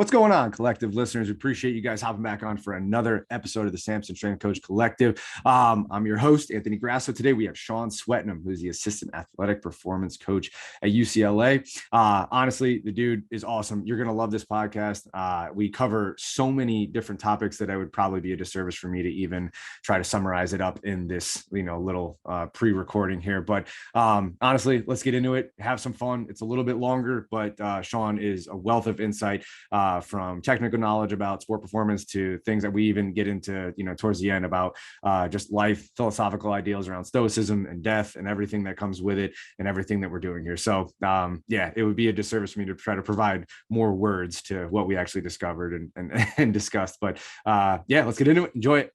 What's going on, collective listeners? We appreciate you guys hopping back on for another episode of the Samson Strength Coach Collective. I'm your host, Anthony Grasso. Today we have Sean Swetnam, who's the assistant athletic performance coach at UCLA. Honestly, the dude is awesome. You're going to love this podcast. We cover so many different topics that it would probably be a disservice for me to even try to summarize it up in this, little pre-recording here. But honestly, let's get into it. Have some fun. It's a little bit longer, but Sean is a wealth of insight. From technical knowledge about sport performance to things that we even get into, towards the end about just life, philosophical ideals around stoicism and death and everything that comes with it and everything that we're doing here. So it would be a disservice for me to try to provide more words to what we actually discovered and discussed. But let's get into it. Enjoy it.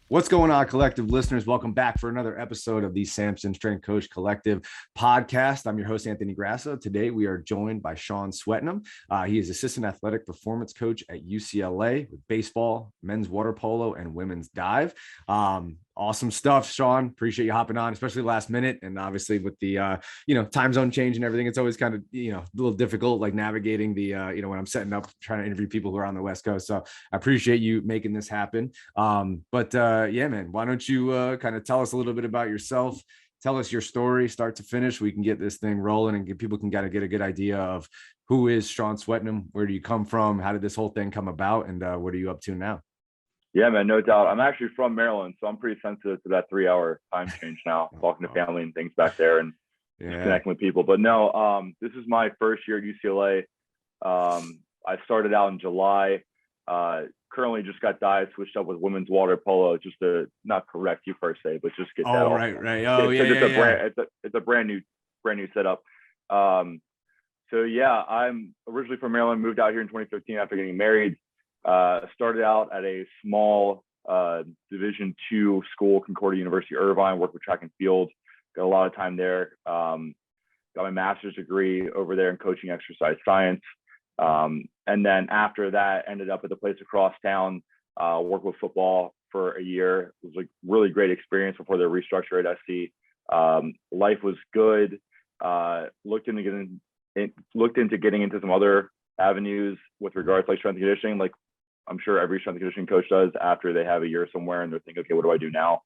What's going on, collective listeners? Welcome back for another episode of the Samson Strength Coach Collective podcast. I'm your host, Anthony Grasso. Today, we are joined by Sean Swetnam. He is assistant athletic performance coach at UCLA with baseball, men's water polo, and women's dive. Awesome stuff, Sean. Appreciate you hopping on, especially last minute. And obviously with the, time zone change and everything, it's always kind of, a little difficult, like navigating the, when I'm setting up, trying to interview people who are on the West Coast. So I appreciate you making this happen. Man, why don't you kind of tell us a little bit about yourself? Tell us your story, start to finish. We can get this thing rolling and people can kind of get a good idea of who is Sean Swetnam, where do you come from, how did this whole thing come about, and what are you up to now? Yeah, man, no doubt. I'm actually from Maryland, so I'm pretty sensitive to that 3-hour time change now, talking to family and things back there and connecting with people. But no, this is my first year at UCLA. I started out in July. Currently just got dive switched up with women's water polo, just to not correct you per se, but just get that off. Right. Oh, It's a brand new setup. I'm originally from Maryland, moved out here in 2015 after getting married. Started out at a small Division II school, Concordia University, Irvine, worked with track and field, got a lot of time there. Got my master's degree over there in coaching exercise science. And then after that, ended up at the place across town, worked with football for a year. It was like really great experience before the restructure at SC. Life was good. Looked into getting into some other avenues with regards to like strength and conditioning. Like I'm sure every strength and conditioning coach does after they have a year somewhere and they're thinking, okay, what do I do now?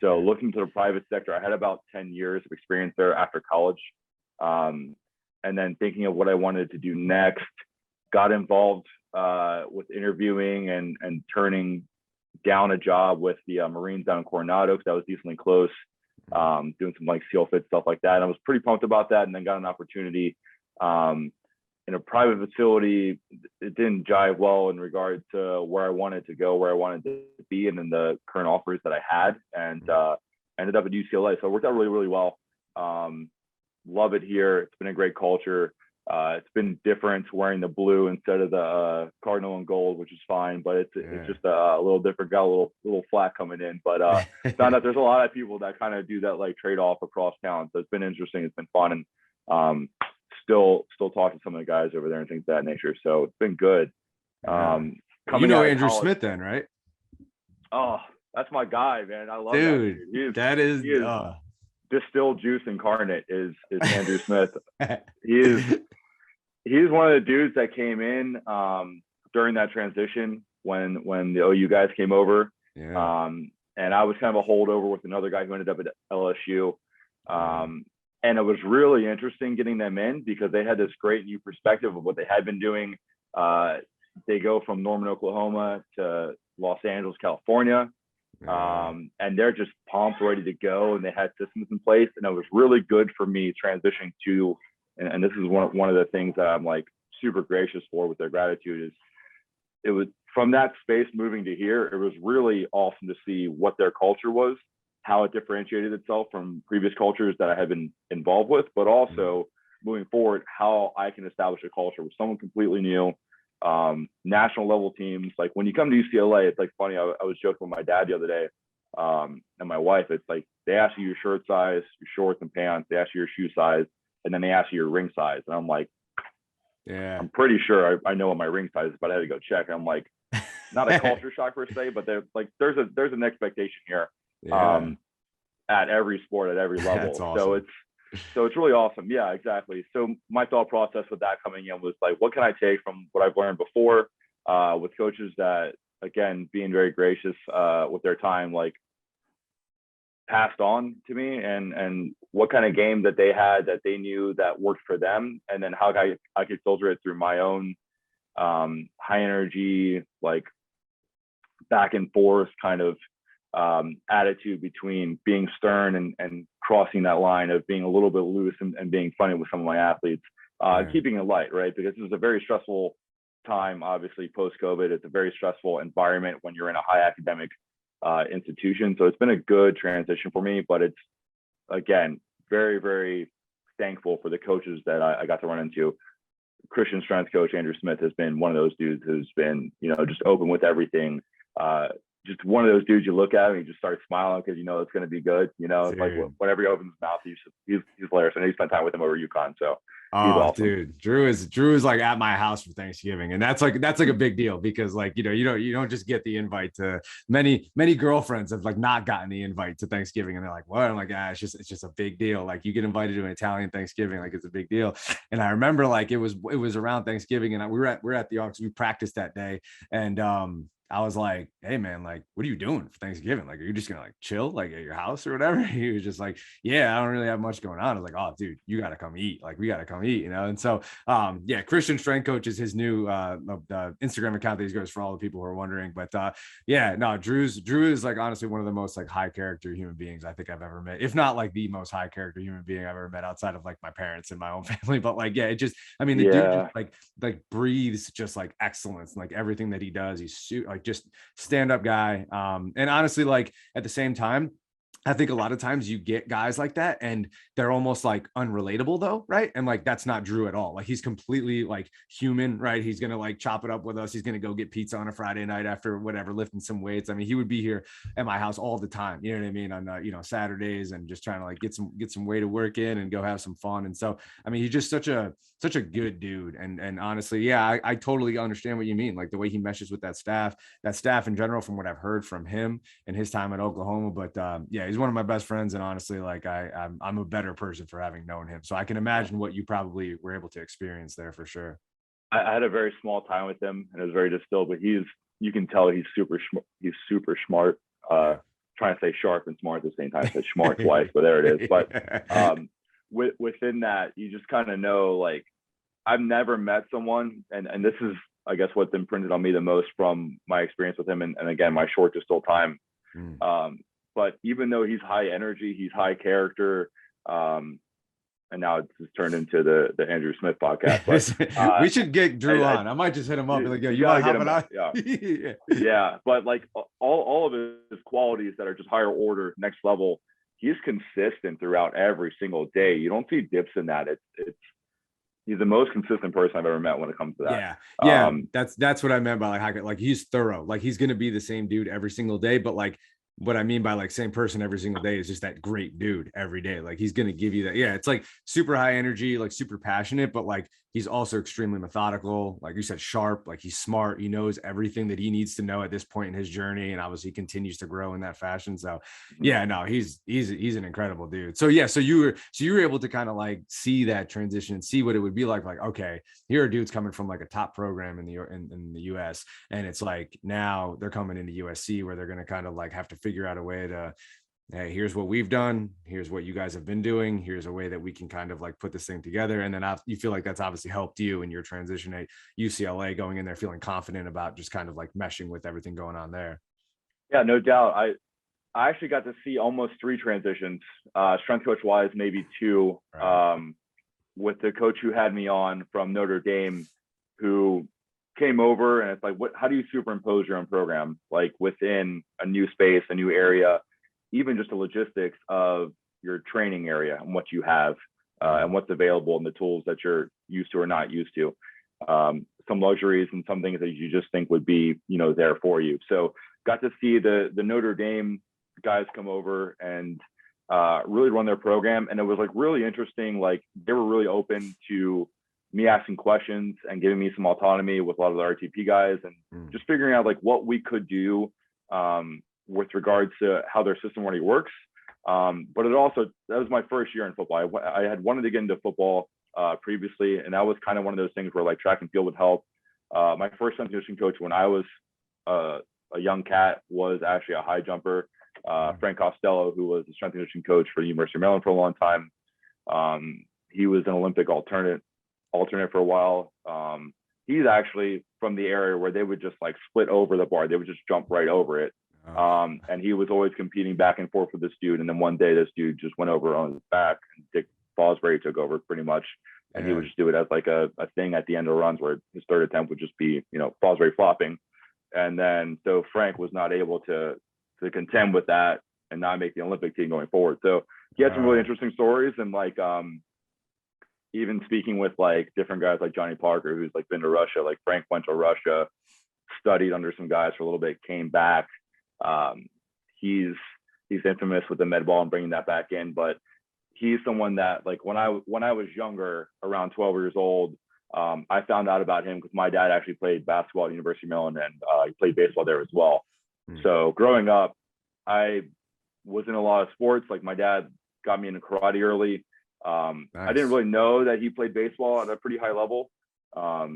So looking to the private sector, I had about 10 years of experience there after college. And then thinking of what I wanted to do next, got involved with interviewing and turning down a job with the Marines down in Coronado because that was decently close, doing some like SEAL fit stuff like that. And I was pretty pumped about that, and then got an opportunity in a private facility. It didn't jive well in regard to where I wanted to go, where I wanted to be, and then the current offers that I had, and ended up at UCLA. So it worked out really, really well. Love it here. It's been a great culture. It's been different wearing the blue instead of the cardinal and gold, which is fine, but it's just a little different. Got a little flat coming in, but found out there's a lot of people that kind of do that like trade off across town. So it's been interesting. It's been fun, and still talking to some of the guys over there and things of that nature. So it's been good. Andrew Smith then, right? Oh, that's my guy, man. I love dude. That is distilled juice incarnate is Andrew Smith. He's one of the dudes that came in during that transition when the OU guys came over. Yeah. And I was kind of a holdover with another guy who ended up at LSU. And it was really interesting getting them in because they had this great new perspective of what they had been doing. They go from Norman, Oklahoma to Los Angeles, California. And they're just pumped, ready to go, and they had systems in place, and it was really good for me transitioning to, and this is one of the things that I'm like super gracious for with their gratitude, is it was from that space moving to here, it was really awesome to see what their culture was, how it differentiated itself from previous cultures that I had been involved with, but also moving forward, how I can establish a culture with someone completely new. National level teams, like when you come to UCLA, it's like funny. I was joking with my dad the other day, and my wife. It's like they ask you your shirt size, your shorts and pants. They ask you your shoe size, and then they ask you your ring size. And I'm like, yeah, I'm pretty sure I know what my ring size is, but I had to go check. And I'm like, not a culture shock per se, but they're like, there's an expectation here. Yeah. at every sport, at every level. That's awesome. So it's really awesome. Yeah, exactly. So my thought process with that coming in was like, what can I take from what I've learned before, with coaches that, again, being very gracious with their time, like passed on to me, and what kind of game that they had that they knew that worked for them, and then how I could filter it through my own high energy, like back and forth kind of attitude between being stern and crossing that line of being a little bit loose and being funny with some of my athletes, keeping it light, right? Because this is a very stressful time, obviously post-COVID. It's a very stressful environment when you're in a high academic institution. So it's been a good transition for me, but it's, again, very, very thankful for the coaches that I got to run into. Christian strength coach Andrew Smith has been one of those dudes who's been, just open with everything. Just one of those dudes you look at and you just start smiling because it's going to be good. It's like whenever he opens his mouth, he's hilarious. I know you spent time with him over UConn, so he's awesome. Dude, Drew is like at my house for Thanksgiving, and that's like a big deal because like you don't just get the invite to many girlfriends have like not gotten the invite to Thanksgiving, and they're like, what? I'm like, it's just a big deal. Like you get invited to an Italian Thanksgiving, like it's a big deal. And I remember like it was around Thanksgiving, and we were at the office. We practiced that day, and I was like, hey man, like, what are you doing for Thanksgiving? Like, are you just gonna like chill like at your house or whatever? He was just like, yeah, I don't really have much going on. I was like, oh dude, you gotta come eat. Like, we gotta come eat, And so Christian Strength Coach is his new Instagram account that he goes for all the people who are wondering. But Drew is like honestly one of the most like high character human beings I think I've ever met, if not like the most high character human being I've ever met outside of like my parents and my own family. But like, yeah, it just, I mean, the dude just like breathes just like excellence, and like everything that he does, he's like just stand up guy. And honestly, like at the same time, I think a lot of times you get guys like that and they're almost like unrelatable though, right? And like that's not Drew at all. Like he's completely like human, right? He's gonna like chop it up with us. He's gonna go get pizza on a Friday night after whatever, lifting some weights. I mean, he would be here at my house all the time. You know what I mean? On Saturdays, and just trying to like get some weight to work in and go have some fun. And so I mean, he's just such a good dude. And honestly, yeah, I totally understand what you mean. Like the way he meshes with that staff in general, from what I've heard from him and his time at Oklahoma. But he's one of my best friends, and honestly, like I'm a better person for having known him. So I can imagine what you probably were able to experience there for sure. I had a very small time with him, and it was very distilled. But you can tell he's super smart. Trying to say sharp and smart at the same time. I said smart twice, but there it is. But within that, you just kind of know, like, I've never met someone, and this is, I guess, what's imprinted on me the most from my experience with him, and again, my short distilled time. But even though he's high energy, he's high character, and now it's just turned into the Andrew Smith podcast. But, we should get Drew on. I might just hit him up and like, yo, you gotta get him on. Yeah. But like all of his qualities that are just higher order, next level, he's consistent throughout every single day. You don't see dips in that. He's the most consistent person I've ever met when it comes to that. Yeah. That's what I meant by like he's thorough. Like he's gonna be the same dude every single day, but like what I mean by like same person every single day is just that great dude every day. Like he's going to give you that. Yeah. It's like super high energy, like super passionate, but like he's also extremely methodical. Like you said, sharp, like he's smart. He knows everything that he needs to know at this point in his journey. And obviously he continues to grow in that fashion. So yeah, no, he's an incredible dude. So yeah. So you were able to kind of like see that transition and see what it would be like, okay, here are dudes coming from like a top program in the US. And it's like, now they're coming into USC where they're going to kind of like have to figure out a way to, hey, here's what we've done. Here's what you guys have been doing. Here's a way that we can kind of like put this thing together. And then you feel like that's obviously helped you in your transition at UCLA, going in there feeling confident about just kind of like meshing with everything going on there. Yeah, no doubt. I actually got to see almost 3 transitions, strength coach wise, maybe 2, right. With the coach who had me on from Notre Dame, who came over, and it's like, how do you superimpose your own program, like within a new space, a new area, even just the logistics of your training area and what you have, and what's available and the tools that you're used to or not used to, some luxuries and some things that you just think would be, there for you. So got to see the Notre Dame guys come over and really run their program. And it was like really interesting. Like they were really open to me asking questions and giving me some autonomy with a lot of the RTP guys, and just figuring out like what we could do with regards to how their system already works, But that was my first year in football. I had wanted to get into football previously, and that was kind of one of those things where like track and field would help. My first strength and conditioning coach when I was a young cat was actually a high jumper, Frank Costello, who was the strength and conditioning coach for the University of Maryland for a long time. He was an Olympic alternate for a while. He's actually from the area where they would just like split over the bar. They would just jump right over it. And he was always competing back and forth with this dude. And then one day this dude just went over on his back and Dick Fosbury took over pretty much. And he would just do it as like a thing at the end of runs where his third attempt would just be, Fosbury flopping. And then, so Frank was not able to contend with that and not make the Olympic team going forward. So he had some really interesting stories. And like, even speaking with like different guys like Johnny Parker, who's like been to Russia, like Frank went to Russia, studied under some guys for a little bit, came back. He's infamous with the med ball and bringing that back in, but he's someone that like when I was younger, around 12 years old, I found out about him because my dad actually played basketball at the University of Maryland and he played baseball there as well. So growing up, I was in a lot of sports. Like my dad got me into karate early. Nice. I didn't really know that he played baseball at a pretty high level. I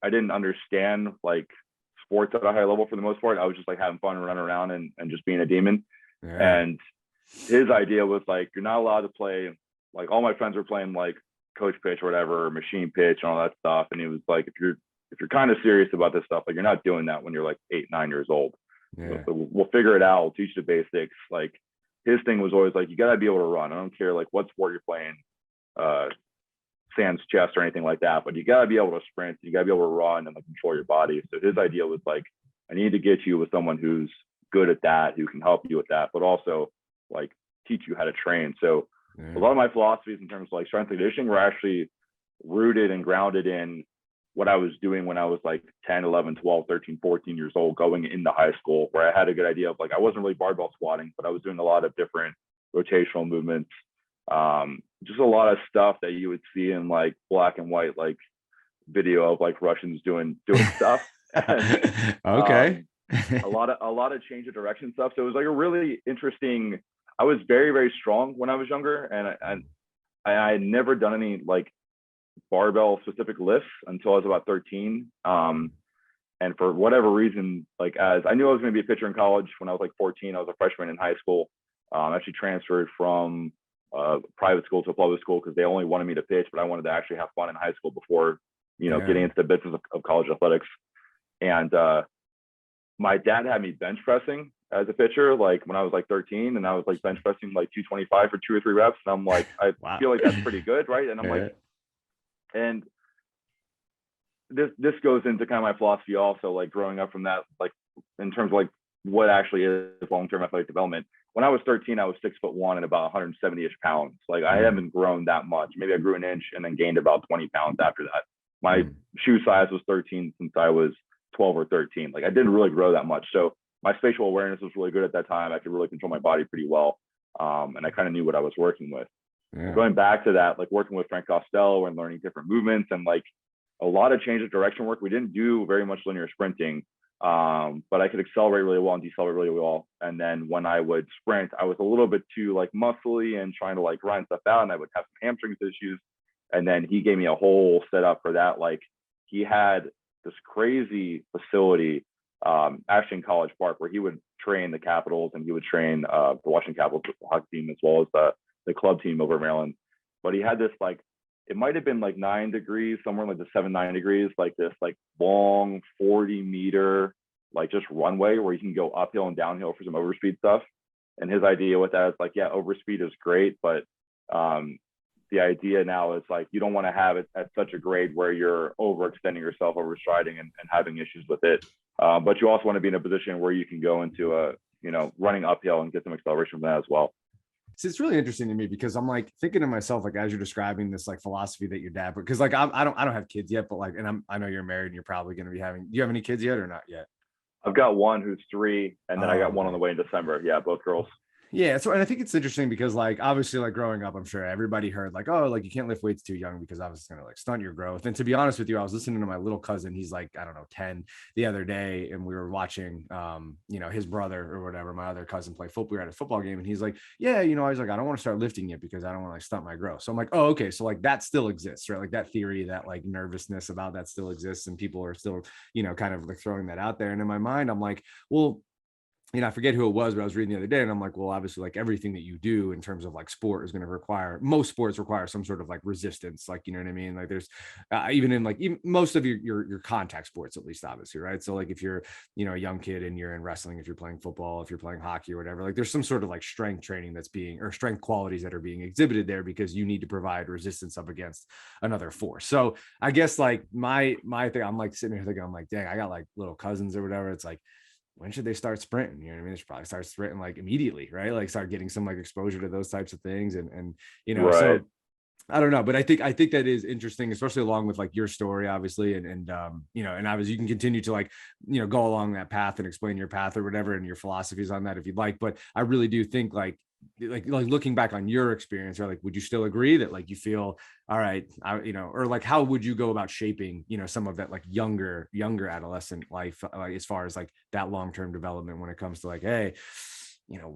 didn't understand like sports at a high level for the most part. I was just like having fun and running around and just being a demon. Yeah. And his idea was like, you're not allowed to play. Like all my friends were playing like coach pitch or whatever, or machine pitch and all that stuff. And he was like, if you're kind of serious about this stuff, like you're not doing that when you're like 8, 9 years old. Yeah. So we'll figure it out. We'll teach you the basics. Like his thing was always like, you got to be able to run. I don't care like what sport you're playing, sans chess or anything like that, but you got to be able to sprint. You got to be able to run and like control your body. So his idea was like, I need to get you with someone who's good at that, who can help you with that, but also like teach you how to train. So a lot of my philosophies in terms of like strength and conditioning were actually rooted and grounded in what I was doing when I was like 10, 11, 12, 13, 14 years old, going into high school, where I had a good idea of like, I wasn't really barbell squatting, but I was doing a lot of different rotational movements. Just a lot of stuff that you would see in like black and white, like video of like Russians doing stuff. And, okay. a lot of change of direction stuff. So it was like a really interesting, I was very, very strong when I was younger. And I had never done any like barbell specific lifts until I was about 13. And for whatever reason, like as I knew I was going to be a pitcher in college when I was like 14, I was a freshman in high school. I actually transferred from private school to a public school because they only wanted me to pitch, but I wanted to actually have fun in high school before, getting into the business of college athletics. And my dad had me bench pressing as a pitcher, like when I was like 13, and I was like bench pressing like 225 for 2 or 3 reps. And I'm like, I feel like that's pretty good, right? And I'm like, and this goes into kind of my philosophy also, like growing up from that, like in terms of like what actually is long-term athletic development. When I was 13, I was 6'1" and about 170-ish pounds. Like I haven't grown that much. Maybe I grew an inch and then gained about 20 pounds after that. My shoe size was 13 since I was 12 or 13. Like I didn't really grow that much. So my spatial awareness was really good at that time. I could really control my body pretty well. And I kind of knew what I was working with. Going back to that, like working with Frank Costello and learning different movements and like a lot of change of direction work. We didn't do very much linear sprinting, but I could accelerate really well and decelerate really well. And then when I would sprint, I was a little bit too like muscly and trying to like grind stuff out, and I would have some hamstrings issues. And then he gave me a whole setup for that. Like he had this crazy facility, actually in College Park, where he would train the Capitals and he would train the Washington Capitals hockey team as well as the club team over Maryland. But he had this like, it might have been like 9 degrees, somewhere like the 7-9 degrees, like this like long 40-meter like just runway where you can go uphill and downhill for some overspeed stuff. And his idea with that is like, yeah, overspeed is great, but the idea now is like you don't want to have it at such a grade where you're overextending yourself, overstriding and having issues with it. But you also want to be in a position where you can go into a, running uphill and get some acceleration from that as well. So it's really interesting to me because I'm like thinking to myself, like, as you're describing this like philosophy that your dad, because like I don't have kids yet, but like, and I know you're married and you're probably going to be having, do you have any kids yet or not yet? I've got one who's 3, and then I got one on the way in December. Yeah, both girls. Yeah, so and I think it's interesting because like obviously like growing up, I'm sure everybody heard like, oh, like you can't lift weights too young because obviously it's gonna like stunt your growth. And to be honest with you, I was listening to my little cousin, he's like, I don't know, 10 the other day, and we were watching his brother or whatever, my other cousin play football. We were at a football game and he's like, yeah, I was like, I don't want to start lifting it because I don't want to like stunt my growth. So I'm like, oh, okay. So like that still exists, right? Like that theory, that like nervousness about that still exists, and people are still, kind of like throwing that out there. And in my mind, I'm like, well, I forget who it was, but I was reading the other day and I'm like, well, obviously like everything that you do in terms of like sport is going to require, most sports require some sort of like resistance. Like, you know what I mean? Like there's even in like even most of your contact sports, at least obviously. Right. So like if you're, a young kid and you're in wrestling, if you're playing football, if you're playing hockey or whatever, like there's some sort of like strength training that's being, or strength qualities that are being exhibited there because you need to provide resistance up against another force. So I guess like my thing, I'm like sitting here thinking, I'm like, dang, I got like little cousins or whatever. It's like, when should they start sprinting? You know what I mean? They should probably start sprinting like immediately, right? Like start getting some like exposure to those types of things. And Right. so I don't know, but I think that is interesting, especially along with like your story, obviously. And obviously you can continue to like, go along that path and explain your path or whatever, and your philosophies on that if you'd like. But I really do think like looking back on your experience, or like, would you still agree that like you feel all right, or like how would you go about shaping, some of that like younger adolescent life, as far as like that long-term development when it comes to like, hey,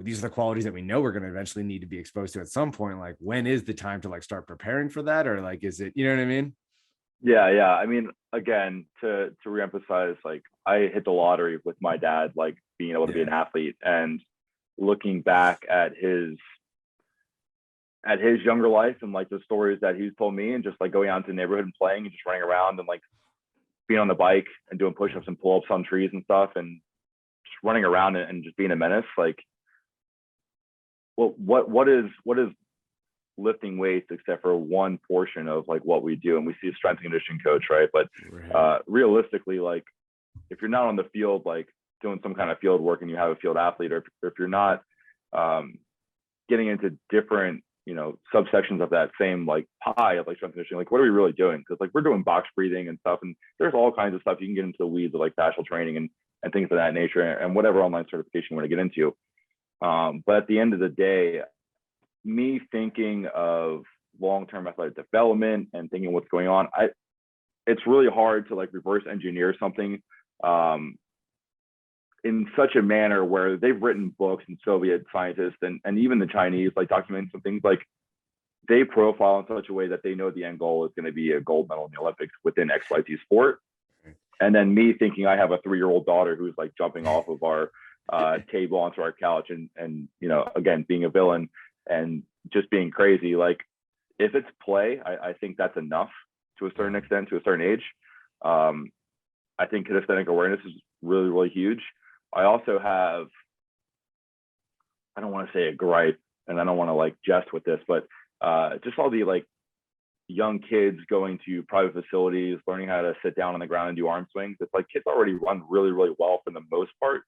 these are the qualities that we know we're going to eventually need to be exposed to at some point. Like, when is the time to like start preparing for that? Or like, is it, you know what I mean? Yeah, yeah. I mean, again, to reemphasize, like I hit the lottery with my dad, like being able to be an Yeah. athlete, and looking back at his younger life and like the stories that he's told me, and just like going out into the neighborhood and playing and just running around and like being on the bike and doing push-ups and pull-ups on trees and stuff, and just running around and just being a menace. Like, well, what is lifting weights except for one portion of like what we do? And we see a strength and conditioning coach, right? But Right. realistically, like if you're not on the field, like doing some kind of field work, and you have a field athlete, or if you're not um, getting into different, subsections of that same like pie of like strength and conditioning, like what are we really doing? Because like we're doing box breathing and stuff, and there's all kinds of stuff you can get into the weeds of like fascial training and things of that nature, and whatever online certification you want to get into. But at the end of the day, me thinking of long-term athletic development and thinking what's going on, it's really hard to like reverse engineer something um, in such a manner where they've written books, and Soviet scientists and even the Chinese like document some things, like they profile in such a way that they know the end goal is going to be a gold medal in the Olympics within XYZ sport. And then me thinking I have a 3-year-old daughter who's like jumping off of our table onto our couch, and again being a villain and just being crazy. Like if it's play, I think that's enough to a certain extent, to a certain age. I think kinesthetic awareness is really, really huge. I also have, I don't want to say a gripe, and I don't want to like jest with this, but just all the like young kids going to private facilities, learning how to sit down on the ground and do arm swings. It's like kids already run really, really well for the most part.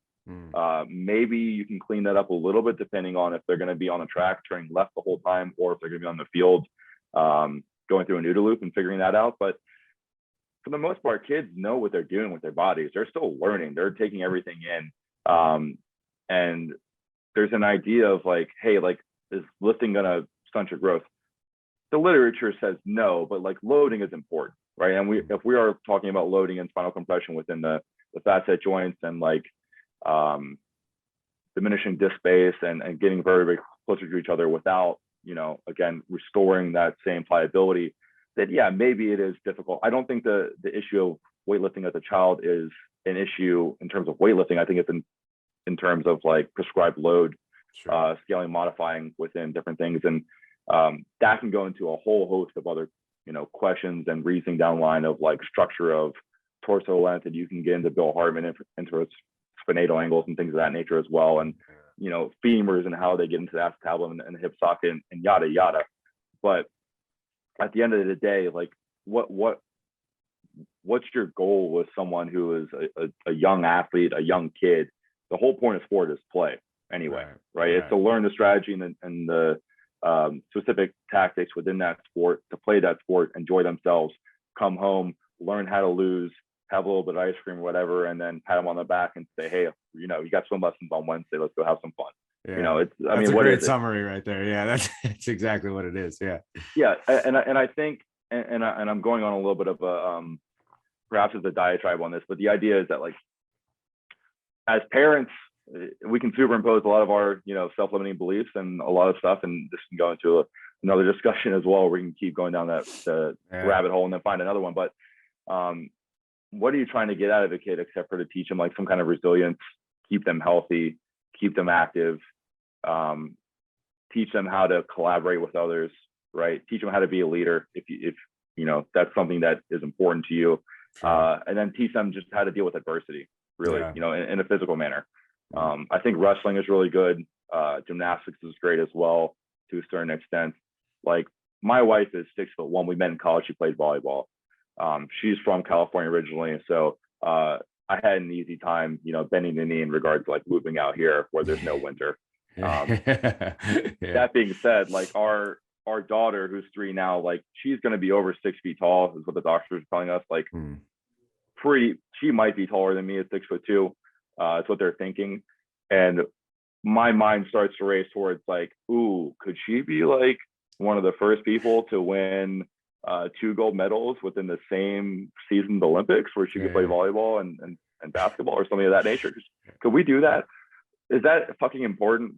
Maybe you can clean that up a little bit depending on if they're going to be on the track turning left the whole time, or if they're going to be on the field going through a noodle loop and figuring that out. But for the most part, kids know what they're doing with their bodies. They're still learning. They're taking everything in. And there's an idea of like, hey, like, is lifting going to stunt your growth? The literature says no, but like loading is important, right? And if we are talking about loading and spinal compression within the facet joints, and like diminishing disc space and getting very, very closer to each other without, again, restoring that same pliability, that yeah, maybe it is difficult. I don't think the issue of weightlifting as a child is an issue in terms of weightlifting. I think it's in terms of like prescribed load, Sure. scaling, modifying within different things. And that can go into a whole host of other, questions and reasoning down the line of like structure of torso length, and you can get into Bill Hartman into spinatal angles and things of that nature as well. And, femurs and how they get into the acetabulum and the hip socket and yada, yada. But at the end of the day, like what's your goal with someone who is a young athlete, a young kid? The whole point of sport is play anyway, right? It's to learn the strategy and the specific tactics within that sport, to play that sport, enjoy themselves, come home, learn how to lose, have a little bit of ice cream or whatever, and then pat them on the back and say, hey, you got swim lessons on Wednesday, let's go have some fun. Yeah. It's, I That's mean, a what great is it? summary right there. Yeah, that's exactly what it is. Yeah. Yeah. And I think, and I'm going on a little bit of a, perhaps it's a diatribe on this, but the idea is that like, as parents, we can superimpose a lot of our, self-limiting beliefs and a lot of stuff. And this can go into another discussion as well. We can keep going down the Yeah. rabbit hole and then find another one. But what are you trying to get out of a kid except for to teach them like some kind of resilience, keep them healthy, keep them active, teach them how to collaborate with others, right? Teach them how to be a leader if that's something that is important to you, Sure. and then teach them just how to deal with adversity, really, Yeah. in a physical manner. I think wrestling is really good. Gymnastics is great as well to a certain extent. Like my wife is 6'1". We met in college. She played volleyball. She's from California originally, so I had an easy time, bending the knee in regards to like moving out here where there's no winter. Yeah. That being said, like our daughter, who's 3 now, like she's going to be over 6 feet tall, is what the doctors are telling us. Like, she might be taller than me at 6'2". It's what they're thinking, and my mind starts to race towards like, ooh, could she be like one of the first people to win 2 gold medals within the same season of the Olympics, where she could play volleyball and basketball or something of that nature? Could we do that? Is that fucking important?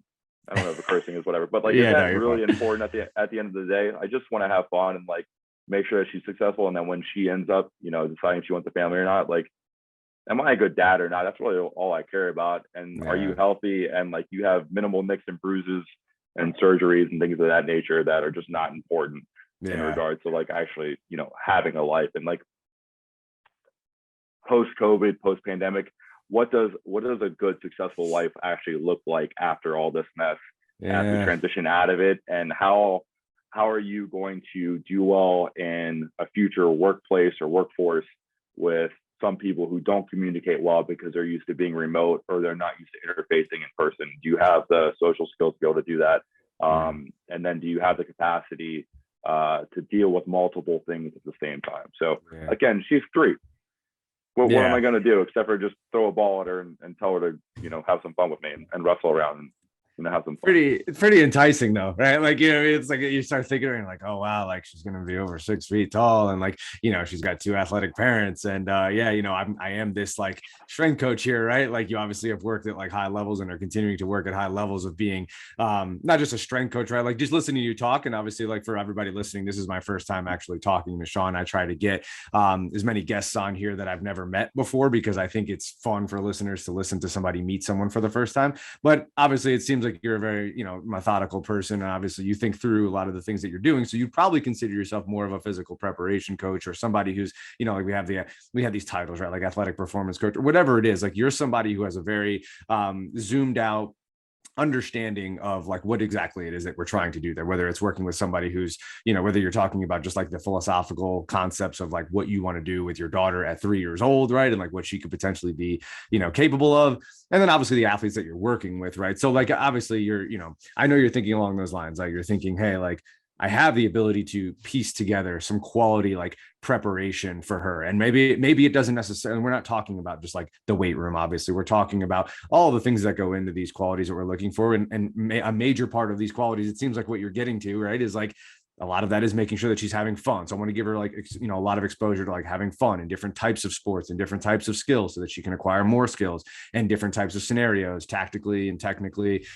I don't know if the cursing is whatever, but like, is that really important at the end of the day? I just want to have fun and like make sure that she's successful. And then when she ends up, deciding she wants a family or not, like, am I a good dad or not? That's really all I care about. And are you healthy? And like, you have minimal nicks and bruises and surgeries and things of that nature that are just not important in regards to like actually, having a life. And like post-COVID, post-pandemic, what does a good, successful life actually look like after all this mess, as we transition out of it? And how are you going to do well in a future workplace or workforce with some people who don't communicate well because they're used to being remote or they're not used to interfacing in person? Do you have the social skills to be able to do that? And then do you have the capacity to deal with multiple things at the same time? So again, she's 3. What am I going to do except for just throw a ball at her and tell her to, have some fun with me and wrestle around and, have some fun. Pretty enticing though, right? Like, it's like you start thinking like, oh wow, like she's going to be over 6 feet tall. And like, she's got 2 athletic parents. And I am this like strength coach here, right? Like you obviously have worked at like high levels and are continuing to work at high levels of being not just a strength coach, right? Like just listening to you talk. And obviously like for everybody listening, this is my first time actually talking to Sean. I try to get as many guests on here that I've never met before, because I think it's fun for listeners to listen to somebody meet someone for the first time. But obviously it seems like you're a very, methodical person. And obviously you think through a lot of the things that you're doing. So you'd probably consider yourself more of a physical preparation coach, or somebody who's, like we have these titles, right? Like athletic performance coach or whatever it is. Like you're somebody who has a very zoomed out understanding of like what exactly it is that we're trying to do there, whether it's working with somebody who's, whether you're talking about just like the philosophical concepts of like what you want to do with your daughter at 3 years old, right? And like what she could potentially be, capable of. And then obviously the athletes that you're working with, right? So like obviously you're, I know you're thinking along those lines, like you're thinking, hey, like I have the ability to piece together some quality like preparation for her. And maybe it doesn't necessarily, we're not talking about just like the weight room. Obviously we're talking about all the things that go into these qualities that we're looking for. And a major part of these qualities, it seems like what you're getting to, right, is like a lot of that is making sure that she's having fun. So I want to give her like, a lot of exposure to like having fun in different types of sports and different types of skills so that she can acquire more skills and different types of scenarios, tactically and technically.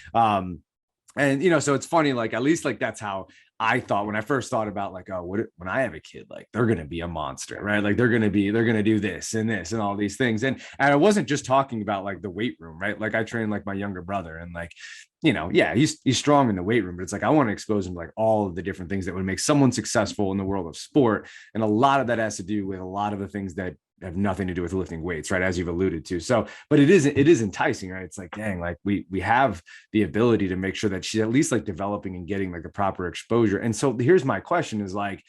And so it's funny, like at least like that's how I thought when I first thought about like, oh, when I have a kid, like they're gonna be a monster, right? Like they're gonna do this and all these things. And I wasn't just talking about like the weight room, right? Like I train like my younger brother, and like, he's strong in the weight room, but it's like I want to expose him to like all of the different things that would make someone successful in the world of sport. And a lot of that has to do with a lot of the things that have nothing to do with lifting weights, right? As you've alluded to. So, but it is enticing, right? It's like, dang, like we have the ability to make sure that she's at least like developing and getting like a proper exposure. And so here's my question is like,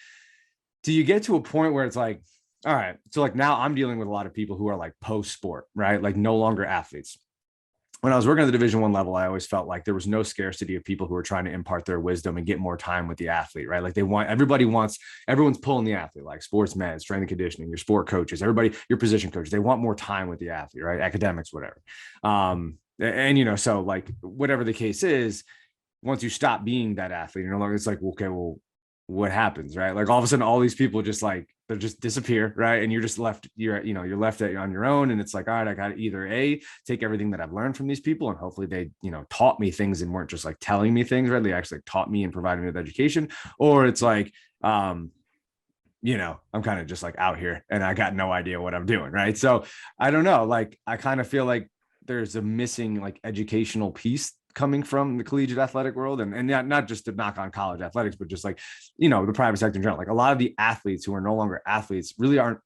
do you get to a point where it's like, all right, so like now I'm dealing with a lot of people who are like post sport, right? Like no longer athletes. When I was working at the Division I level, I always felt like there was no scarcity of people who are trying to impart their wisdom and get more time with the athlete, right? Like everyone's pulling the athlete, like sports med, strength and conditioning, your sport coaches, everybody, your position coaches, they want more time with the athlete, right? Academics, whatever. And, so like whatever the case is, once you stop being that athlete, you're no longer, it's like, okay, well, what happens, right? Like all of a sudden, all these people just like, they just disappear, right? And you're just left, you're left on your own. And it's like, all right, I got to either take everything that I've learned from these people, and hopefully they, taught me things and weren't just like telling me things, right? They actually taught me and provided me with education. Or it's like, I'm kind of just like out here and I got no idea what I'm doing, right? So I don't know, like I kind of feel like there's a missing like educational piece coming from the collegiate athletic world, and not just to knock on college athletics, but just like, the private sector in general. Like a lot of the athletes who are no longer athletes really don't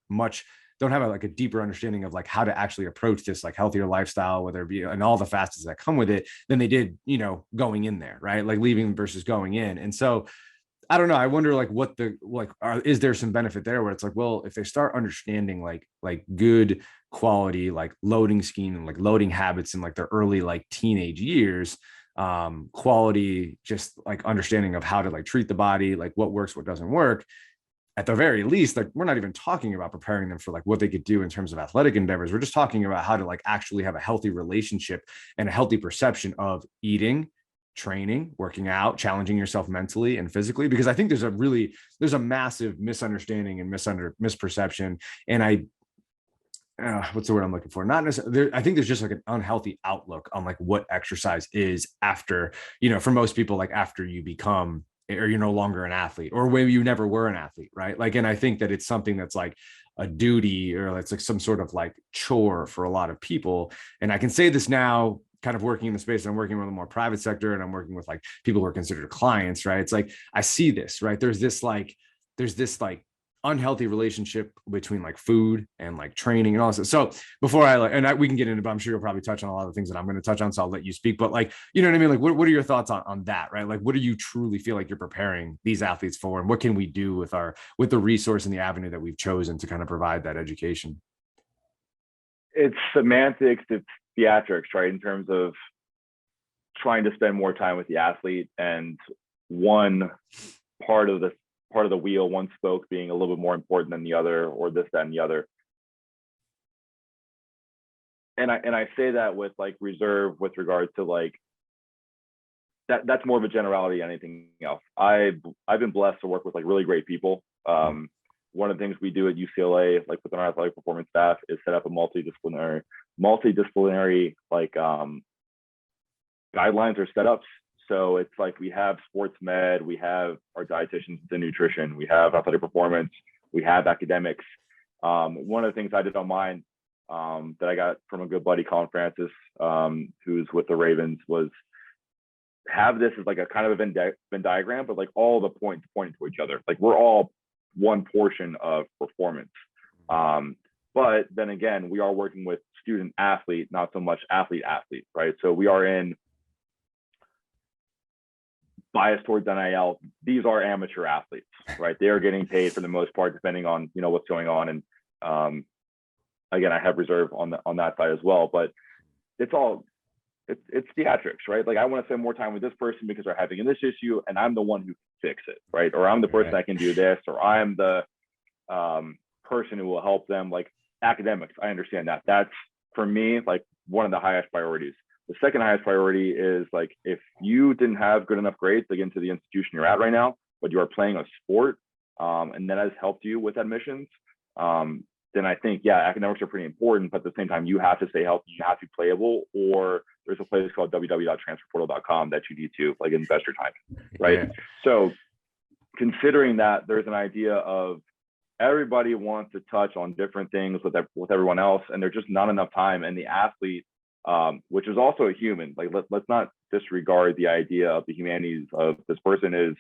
have a deeper understanding of like how to actually approach this like healthier lifestyle, whether it be, and all the facets that come with it, than they did, going in there, right? Like leaving versus going in. And so I don't know. I wonder like is there some benefit there where it's like, well, if they start understanding like good quality, like loading scheme and like loading habits in like their early like teenage years, quality, just like understanding of how to like treat the body, like what works, what doesn't work, at the very least, like we're not even talking about preparing them for like what they could do in terms of athletic endeavors. We're just talking about how to like actually have a healthy relationship and a healthy perception of eating, training, working out, challenging yourself mentally and physically. Because I think there's a massive misunderstanding and misperception. And what's the word I'm looking for? Not necessarily. I think there's just like an unhealthy outlook on like what exercise is after, for most people, like after you become, or you're no longer an athlete, or maybe you never were an athlete, right? Like, and I think that it's something that's like a duty, or it's like some sort of like chore for a lot of people. And I can say this now, kind of working in the space, I'm working with a more private sector, and I'm working with like people who are considered clients, right? It's like I see this, right? There's this like unhealthy relationship between like food and like training and all this. So before we can get into, but I'm sure you'll probably touch on a lot of things that I'm going to touch on. So I'll let you speak, but like, you know what I mean? Like, what are your thoughts on that, right? Like, what do you truly feel like you're preparing these athletes for, and what can we do with the resource and the avenue that we've chosen to kind of provide that education? It's semantics, it's theatrics, right? In terms of trying to spend more time with the athlete, and one part of the wheel, one spoke being a little bit more important than the other, or this, that, and the other. And I say that with like reserve with regard to like that's more of a generality than anything else. I've been blessed to work with like really great people. One of the things we do at UCLA, like with our athletic performance staff, is set up a multidisciplinary like guidelines or setups. So it's like we have sports med, we have our dietitians and nutrition, we have athletic performance, we have academics. One of the things I did on mine that I got from a good buddy, Colin Francis, who's with the Ravens, was have this as like a kind of a Venn diagram, but like all the points pointing to each other. Like we're all one portion of performance. But then again, we are working with student athlete, not so much athlete, right? So we are in bias towards NIL. These are amateur athletes, right? They are getting paid for the most part, depending on, what's going on. And again, I have reserve on that side as well, but it's theatrics, right? Like I want to spend more time with this person because they're having this issue, and I'm the one who can fix it, right? Or I'm the person that can do this, or I'm the person who will help them. Like academics, I understand that. That's for me like one of the highest priorities. The second highest priority is like if you didn't have good enough grades to get into the institution you're at right now, but you are playing a sport, and that has helped you with admissions, then I think, academics are pretty important, but at the same time, you have to stay healthy, you have to be playable, or there's a place called www.transferportal.com that you need to like invest your time, right? Yeah. So considering that there's an idea of everybody wants to touch on different things with everyone else, and there's just not enough time, and the athlete, which is also a human, like let's not disregard the idea of the humanities of this person is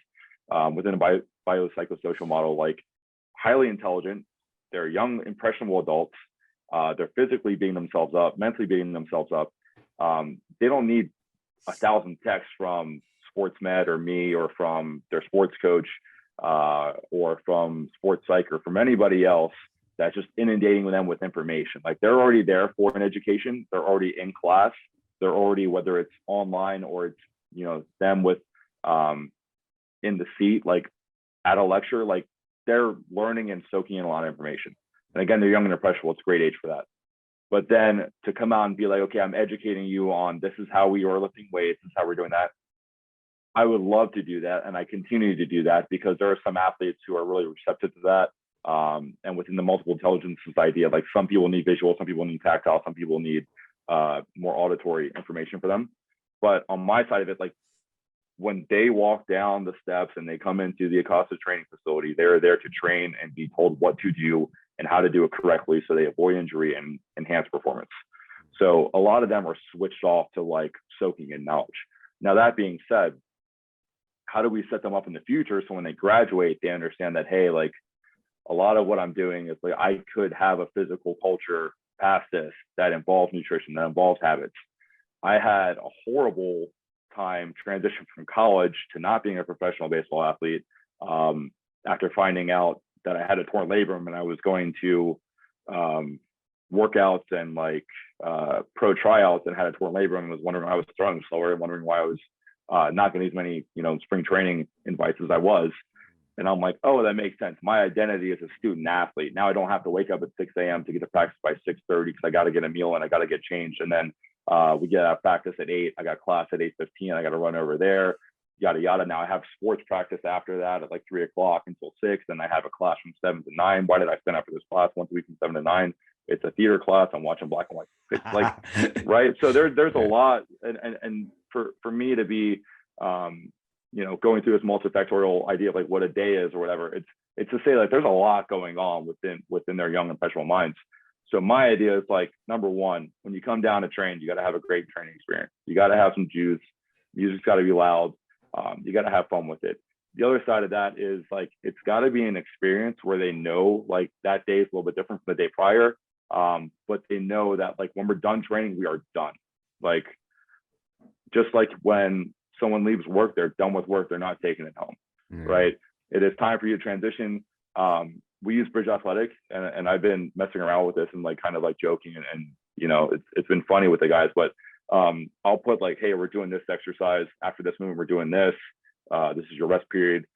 within a biopsychosocial model, like highly intelligent. They're young, impressionable adults. They're physically beating themselves up, mentally beating themselves up. They don't need 1,000 texts from sports med or me, or from their sports coach, or from sports psych, or from anybody else that's just inundating them with information. Like they're already there for an education. They're already in class. They're already, whether it's online or it's, them with in the seat, like at a lecture, like they're learning and soaking in a lot of information. And again, they're young and impressionable. It's a great age for that. But then to come out and be like, okay, I'm educating you on this is how we are lifting weights, this is how we're doing that. I would love to do that, and I continue to do that because there are some athletes who are really receptive to that. And within the multiple intelligences idea, like some people need visual, some people need tactile, some people need more auditory information for them. But on my side of it, like when they walk down the steps and they come into the Acosta training facility, they're there to train and be told what to do and how to do it correctly so they avoid injury and enhance performance. So a lot of them are switched off to like soaking in knowledge. Now, that being said, how do we set them up in the future so when they graduate, they understand that, hey, like a lot of what I'm doing is like I could have a physical culture past this that involves nutrition, that involves habits. I had a horrible time transition from college to not being a professional baseball athlete after finding out that I had a torn labrum and I was going to workouts and like pro tryouts and had a torn labrum and was wondering why I was throwing slower and wondering why I was not getting as many, spring training invites as I was. And I'm like, oh, that makes sense. My identity as a student athlete. Now I don't have to wake up at 6 a.m. to get to practice by 6:30 because I got to get a meal and I got to get changed. And then we get out of practice at 8. I got class at 8:15. I got to run over there, yada, yada. Now I have sports practice after that at like 3 o'clock until 6. And I have a class from 7 to 9. Why did I spend after this class once a week from 7 to 9? It's a theater class. I'm watching black and white. It's like, right. So there's a lot. And for me to be, going through this multifactorial idea of like what a day is or whatever, it's to say like there's a lot going on within their young impressionable minds. So my idea is like, number one, when you come down to train, you got to have a great training experience. You got to have some juice. Music's got to be loud. You got to have fun with it. The other side of that is like, it's got to be an experience where they know like that day is a little bit different from the day prior. But they know that like when we're done training, we are done. Like, just like when someone leaves work, they're done with work, they're not taking it home, right? It is time for you to transition. We use Bridge Athletic, and I've been messing around with this and like kind of like joking and it's been funny with the guys, but I'll put like, hey, we're doing this exercise. After this movement, we're doing this. This is your rest period.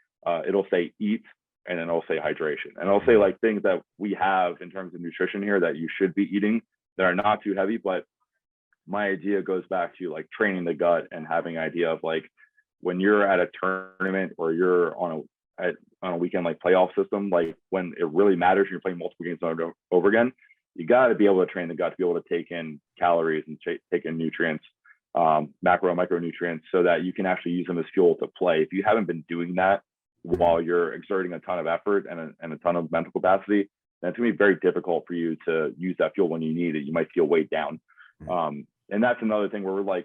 It'll say eat, and then it'll say hydration. And I'll say like things that we have in terms of nutrition here that you should be eating that are not too heavy, but my idea goes back to like training the gut and having an idea of like when you're at a tournament or you're on a weekend like playoff system, like when it really matters, you're playing multiple games over again, you got to be able to train the gut to be able to take in calories and take in nutrients, macro and micronutrients, so that you can actually use them as fuel to play. If you haven't been doing that while you're exerting a ton of effort and a ton of mental capacity, then it's gonna be very difficult for you to use that fuel when you need it. You might feel weighed down. And that's another thing where we're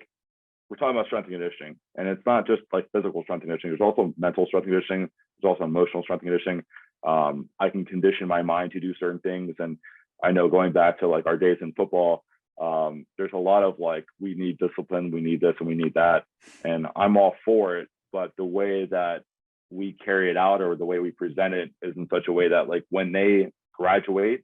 talking about strength and conditioning, and it's not just like physical strength and conditioning. There's also mental strength and conditioning. There's also emotional strength and conditioning. I can condition my mind to do certain things. And I know going back to like our days in football, there's a lot of like, we need discipline, we need this and we need that. And I'm all for it. But the way that we carry it out or the way we present it is in such a way that like when they graduate,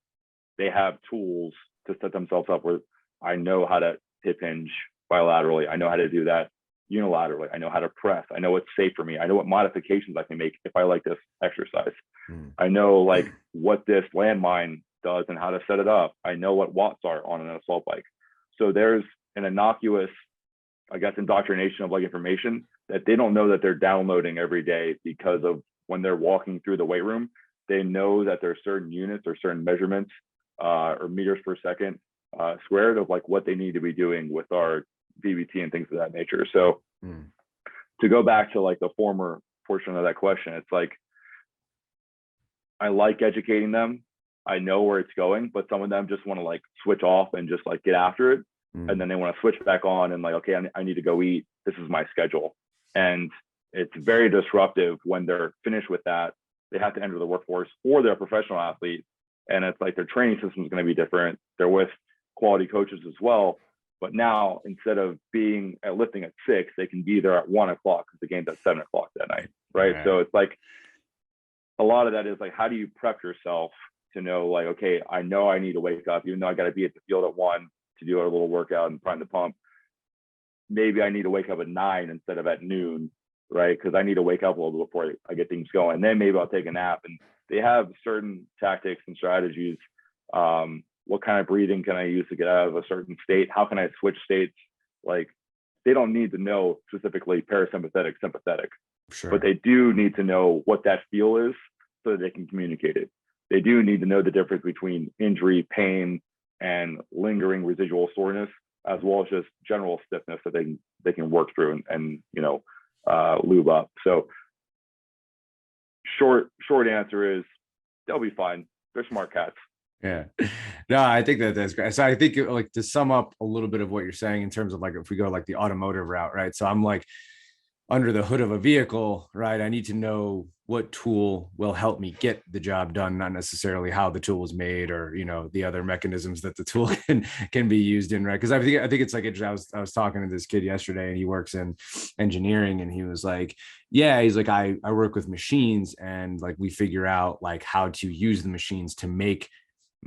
they have tools to set themselves up where I know how to hip hinge bilaterally. I know how to do that unilaterally. I know how to press. I know what's safe for me. I know what modifications I can make if I like this exercise. I know like what this landmine does and how to set it up. I know what watts are on an assault bike. So there's an innocuous, I guess, indoctrination of like information that they don't know that they're downloading every day, because of when they're walking through the weight room, they know that there's certain units or certain measurements or meters per second squared of like what they need to be doing with our VBT and things of that nature. So to go back to like the former portion of that question, it's like, I like educating them. I know where it's going, but some of them just want to like switch off and just like get after it. And then they want to switch back on and like, okay, I need to go eat. This is my schedule. And it's very disruptive when they're finished with that. They have to enter the workforce or they're a professional athlete. And it's like their training system is going to be different. They're with quality coaches as well. But now instead of being at lifting at 6, they can be there at 1 o'clock because the game's at 7 o'clock that night. Right. So it's like a lot of that is like, how do you prep yourself to know like, okay, I know I need to wake up, even though I got to be at the field at 1 to do a little workout and prime the pump. Maybe I need to wake up at 9 instead of at noon, right? Because I need to wake up a little bit before I get things going. Then maybe I'll take a nap. And they have certain tactics and strategies what kind of breathing can I use to get out of a certain state? How can I switch states? Like, they don't need to know specifically parasympathetic, sympathetic, Sure. but they do need to know what that feel is so that they can communicate it. They do need to know the difference between injury, pain, and lingering residual soreness, as well as just general stiffness that they can work through and lube up. So short answer is they'll be fine. They're smart cats. Yeah, no, I think that's great. So I think like to sum up a little bit of what you're saying in terms of like, if we go like the automotive route, right? So I'm like under the hood of a vehicle, right? I need to know what tool will help me get the job done, not necessarily how the tool was made or, the other mechanisms that the tool can be used in, right? Because I think it's like, I was talking to this kid yesterday and he works in engineering and he was like, yeah, he's like, I work with machines and like we figure out like how to use the machines to make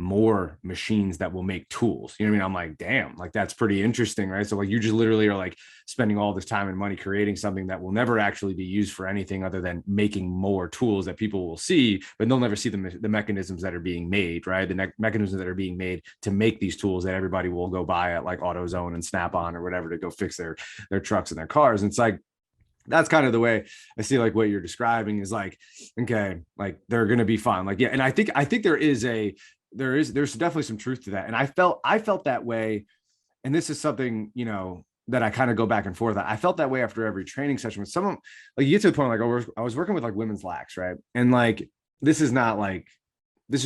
more machines that will make tools. You know what I mean? I'm like, damn, like that's pretty interesting, right? So like you just literally are like spending all this time and money creating something that will never actually be used for anything other than making more tools that people will see, but they'll never see the mechanisms that are being made, right? The mechanisms that are being made to make these tools that everybody will go buy at like AutoZone and Snap-on or whatever to go fix their trucks and their cars. And it's like, that's kind of the way I see like what you're describing is like, okay, like they're going to be fine. Like, yeah. And I think there's definitely some truth to that. And I felt that way. And this is something, that I kind of go back and forth. I felt that way after every training session with someone. Like you get to the point, like I was working with like women's lax, right? And like, this is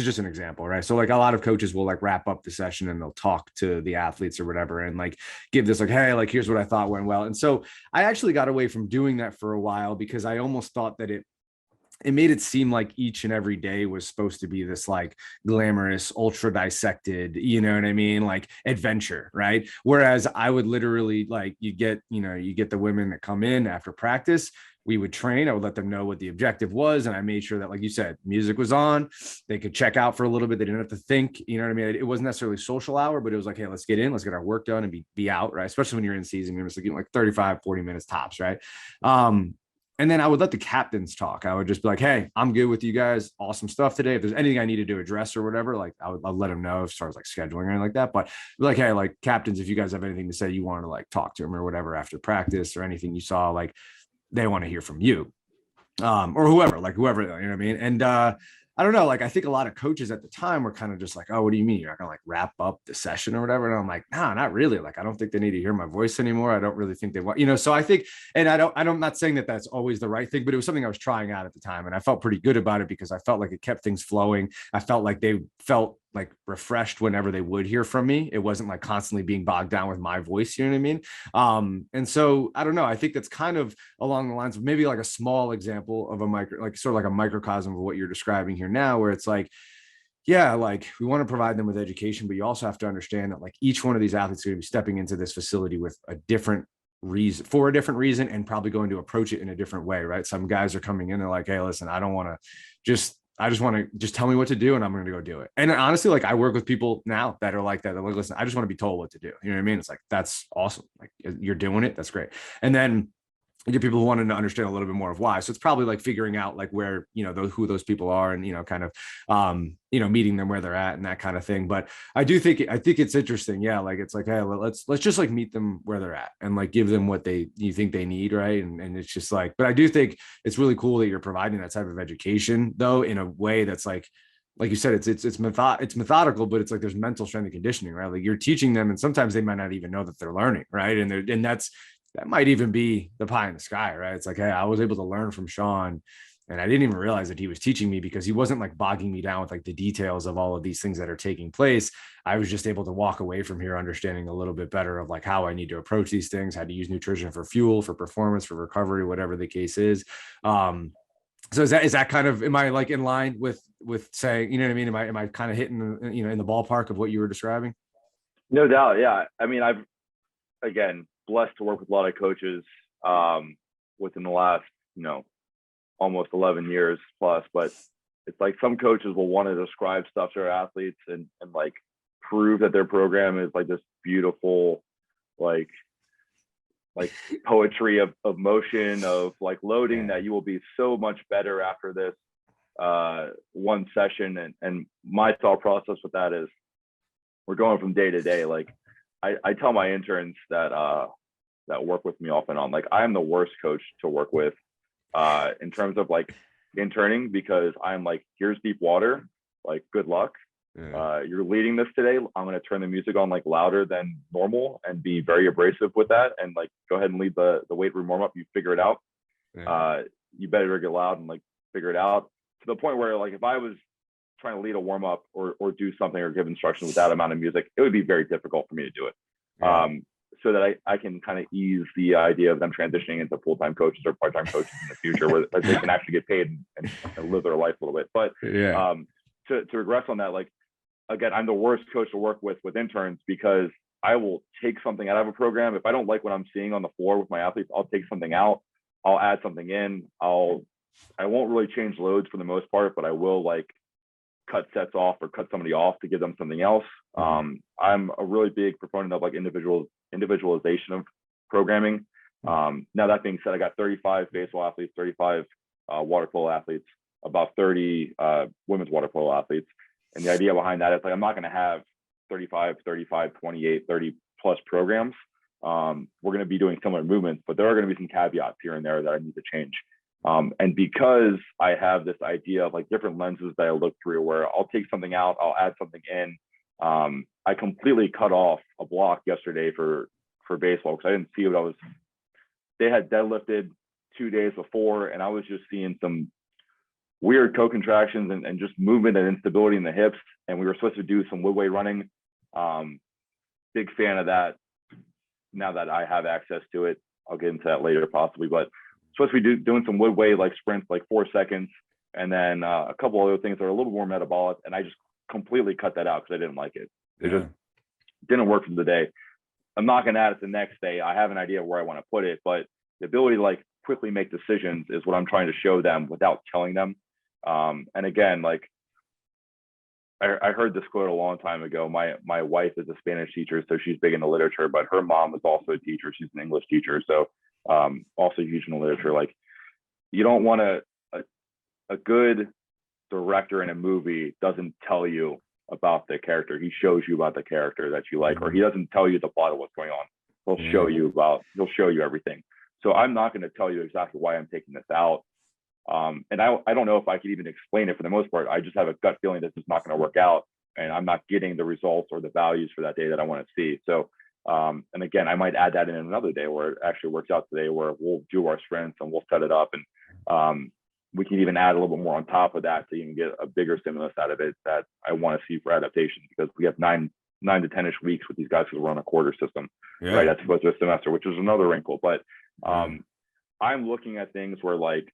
just an example, right? So like a lot of coaches will like wrap up the session and they'll talk to the athletes or whatever and like give this like, hey, like here's what I thought went well. And so I actually got away from doing that for a while because I almost thought that it made it seem like each and every day was supposed to be this like glamorous, ultra dissected, you know what I mean? Like adventure, right? Whereas I would literally like, you get the women that come in after practice, we would train, I would let them know what the objective was. And I made sure that, like you said, music was on, they could check out for a little bit. They didn't have to think, you know what I mean? It wasn't necessarily social hour, but it was like, hey, let's get in, let's get our work done and be out, right? Especially when you're in season, you're just like 35, 40 minutes tops, right? And then I would let the captains talk. I would just be like, hey, I'm good with you guys. Awesome stuff today. If there's anything I needed to address or whatever, like I'll let them know as far as like scheduling or anything like that. But like, hey, like captains, if you guys have anything to say, you want to like talk to them or whatever after practice or anything you saw, like they want to hear from you. Or whoever, you know what I mean? And I don't know, like I think a lot of coaches at the time were kind of just like, oh, what do you mean? You're not gonna like wrap up the session or whatever. And I'm like, nah, not really. Like, I don't think they need to hear my voice anymore. I don't really think they want, so I think, and I'm not saying that that's always the right thing, but it was something I was trying out at the time. And I felt pretty good about it because I felt like it kept things flowing. I felt like they felt like refreshed whenever they would hear from me. It wasn't like constantly being bogged down with my voice. You know what I mean? And so I don't know. I think that's kind of along the lines of maybe like a small example of sort of like a microcosm of what you're describing here now, where it's like, yeah, like we want to provide them with education, but you also have to understand that like each one of these athletes is going to be stepping into this facility with a different reason and probably going to approach it in a different way, right? Some guys are coming in and like, hey, listen, I just want to just tell me what to do and I'm going to go do it. And honestly, like I work with people now that are like that. They're like, listen, I just want to be told what to do. You know what I mean? It's like, that's awesome. Like you're doing it. That's great. And then you get people who want to understand a little bit more of why. So it's probably like figuring out like where, who those people are and, kind of, meeting them where they're at and that kind of thing. But I think it's interesting. Yeah. Like, it's like, hey, let's just like meet them where they're at and like give them what you think they need. Right. And it's just like, but I do think it's really cool that you're providing that type of education though, in a way that's like you said, it's methodical, but it's like there's mental strength and conditioning, right? Like you're teaching them and sometimes they might not even know that they're learning. Right. And that might even be the pie in the sky, right? It's like, hey, I was able to learn from Sean and I didn't even realize that he was teaching me because he wasn't like bogging me down with like the details of all of these things that are taking place. I was just able to walk away from here understanding a little bit better of like how I need to approach these things, how to use nutrition for fuel, for performance, for recovery, whatever the case is. So is that kind of, am I like in line with saying, you know what I mean? Am I kind of hitting, in the ballpark of what you were describing? No doubt. Yeah. I mean, I've, again, blessed to work with a lot of coaches within the last, almost 11 years plus, but it's like some coaches will want to describe stuff to their athletes and like prove that their program is like this beautiful, like poetry of motion, of like loading, that you will be so much better after this one session. And my thought process with that is we're going from day to day. Like I tell my interns that work with me off and on, like I am the worst coach to work with in terms of like interning, because I'm like, here's deep water, like good luck. You're leading this today. I'm going to turn the music on like louder than normal and be very abrasive with that, and like go ahead and lead the weight room warm up. You figure it out. You better get loud and like figure it out, to the point where like if I was trying to lead a warm up or do something or give instructions with that amount of music, it would be very difficult for me to do it. So that I can kind of ease the idea of them transitioning into full-time coaches or part-time coaches in the future, where they can actually get paid and live their life a little bit. But to regress on that, like, again, I'm the worst coach to work with interns, because I will take something out of a program. If I don't like what I'm seeing on the floor with my athletes, I'll take something out, I'll add something in. I won't really change loads for the most part, but I will like cut sets off or cut somebody off to give them something else. I'm a really big proponent of like individualization of programming. Now that being said, I got 35 baseball athletes, 35 water polo athletes, about 30 women's water polo athletes. And the idea behind that is like, I'm not going to have 35, 28, 30 plus programs. We're going to be doing similar movements, but there are going to be some caveats here and there that I need to change. And because I have this idea of like different lenses that I look through, where I'll take something out, I'll add something in. I completely cut off a block yesterday for baseball, because I didn't see what they had deadlifted 2 days before, and I was just seeing some weird co-contractions and just movement and instability in the hips. And we were supposed to do some wood weight running. Big fan of that now that I have access to it. I'll get into that later possibly, but supposed to be doing some wood weight, like sprints, like 4 seconds. And then a couple other things that are a little more metabolic. And I just completely cut that out because I didn't like it. It just didn't work for the day. I'm not going to add it the next day. I have an idea of where I want to put it, but the ability to like quickly make decisions is what I'm trying to show them without telling them. And again, like I heard this quote a long time ago. My wife is a Spanish teacher, so she's big into literature, but her mom is also a teacher. She's an English teacher, so also huge in literature. Like, you don't want a good director in a movie doesn't tell you about the character. He shows you about the character that you like, or he doesn't tell you the plot of what's going on. He'll show you everything. So I'm not going to tell you exactly why I'm taking this out. And I don't know if I could even explain it for the most part. I just have a gut feeling that it's not going to work out, and I'm not getting the results or the values for that day that I want to see. So, and again, I might add that in another day where it actually works out today, where we'll do our sprints and we'll set it up, and we can even add a little bit more on top of that to even get a bigger stimulus out of it that I want to see for adaptation, because we have 9 to 10ish weeks with these guys who run a quarter system, right? That's supposed to be a semester, which is another wrinkle. But I'm looking at things where, like,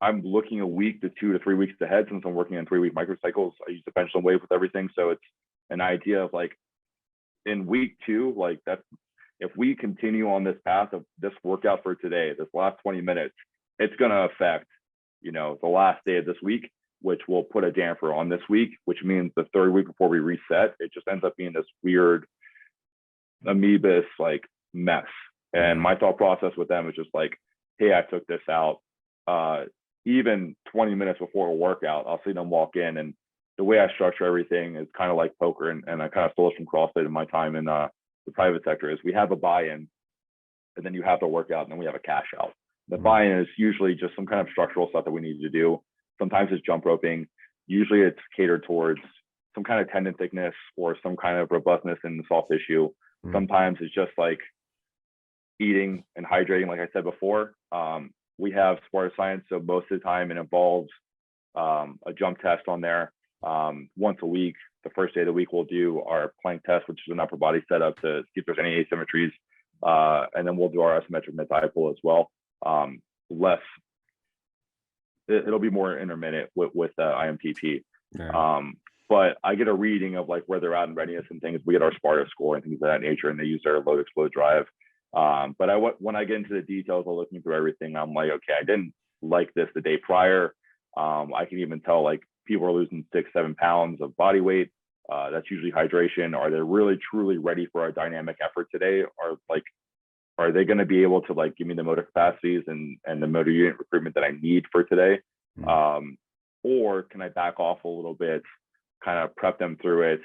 I'm looking a week to 2 to 3 weeks ahead, since I'm working on 3-week microcycles. I use the pendulum wave with everything. So it's an idea of like, in week 2, like, that's, if we continue on this path of this workout for today, this last 20 minutes, it's going to affect, the last day of this week, which will put a damper on this week, which means the 3rd week before we reset, it just ends up being this weird amoebus like mess. And my thought process with them is just like, hey, I took this out. Even 20 minutes before a workout, I'll see them walk in, and the way I structure everything is kind of like poker, and I kind of stole it from CrossFit in my time in the private sector. Is we have a buy-in, and then you have the workout, and then we have a cash out. The buy-in is usually just some kind of structural stuff that we need to do. Sometimes it's jump roping. Usually it's catered towards some kind of tendon thickness or some kind of robustness in the soft tissue. Sometimes it's just like eating and hydrating, like I said before. We have Sparta Science, so most of the time it involves a jump test on there. Once a week, the first day of the week, we'll do our plank test, which is an upper body setup to see if there's any asymmetries. And then we'll do our isometric mid-thigh pull as well. It'll be more intermittent with IMTP. But I get a reading of like where they're at in readiness and things. We get our Sparta score and things of that nature, and they use their load, explode, drive. But when I get into the details of looking through everything, I'm like, okay, I didn't like this the day prior. I can even tell like people are losing 6-7 pounds of body weight. That's usually hydration. Are they really truly ready for a dynamic effort today? Are they going to be able to like give me the motor capacities and the motor unit recruitment that I need for today? Or can I back off a little bit, kind of prep them through it,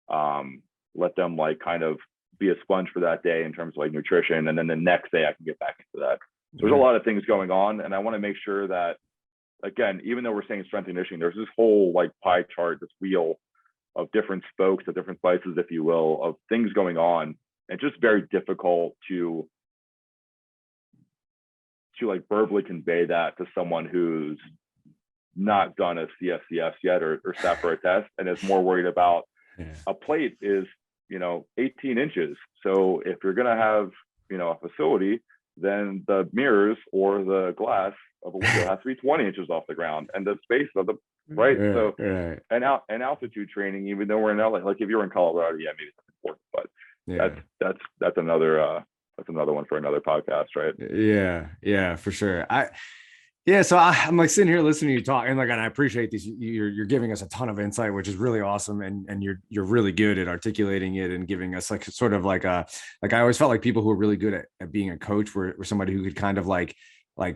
let them like kind of be a sponge for that day in terms of like nutrition. And then the next day I can get back into that. So there's a lot of things going on. And I want to make sure that, again, even though we're saying strength and conditioning, there's this whole like pie chart, this wheel of different spokes, of different slices, if you will, of things going on. And just very difficult to like verbally convey that to someone who's not done a CSCS yet or sat for a test and is more worried about a plate is, 18 inches. So if you're going to have, a facility, then the mirrors or the glass of a window has to be 20 inches off the ground, and the space of the right. So and altitude training, even though we're in LA, like if you're in Colorado, yeah, maybe it's important, but that's another one for another podcast, right? Yeah, for sure. So I'm like sitting here listening to you talk, and I appreciate these. You're giving us a ton of insight, which is really awesome, and you're really good at articulating it and giving us like sort of like I always felt like people who were really good at being a coach were somebody who could kind of like I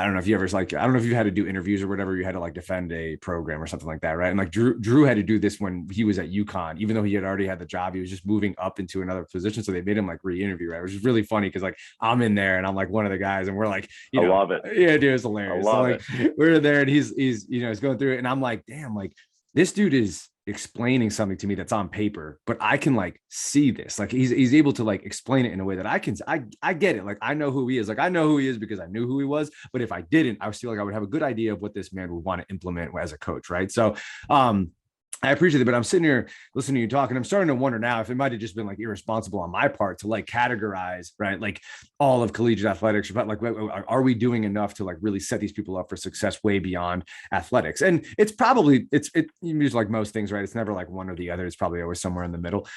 don't know if you ever I don't know if you had to do interviews or whatever, you had to like defend a program or something like that, right? And like Drew had to do this when he was at UConn, even though he had already had the job, he was just moving up into another position, so they made him like re-interview, right? Which is really funny because like I'm in there and I'm like one of the guys, and we're like, I love it. Yeah, dude, it's hilarious. So like we're there and he's he's going through it, and I'm like, damn, like this dude is explaining something to me that's on paper, but I can like see this, like he's able to like explain it in a way that I get it. Like I know who he is. Like I know who he is because I knew who he was. But if I didn't, I feel like I would have a good idea of what this man would want to implement as a coach. Right. So, I appreciate it, but I'm sitting here listening to you talk, and I'm starting to wonder now if it might have just been like irresponsible on my part to like categorize, right, like all of collegiate athletics, but like, are we doing enough to like really set these people up for success way beyond athletics? And it's probably it's like most things, right? It's never like one or the other. It's probably always somewhere in the middle.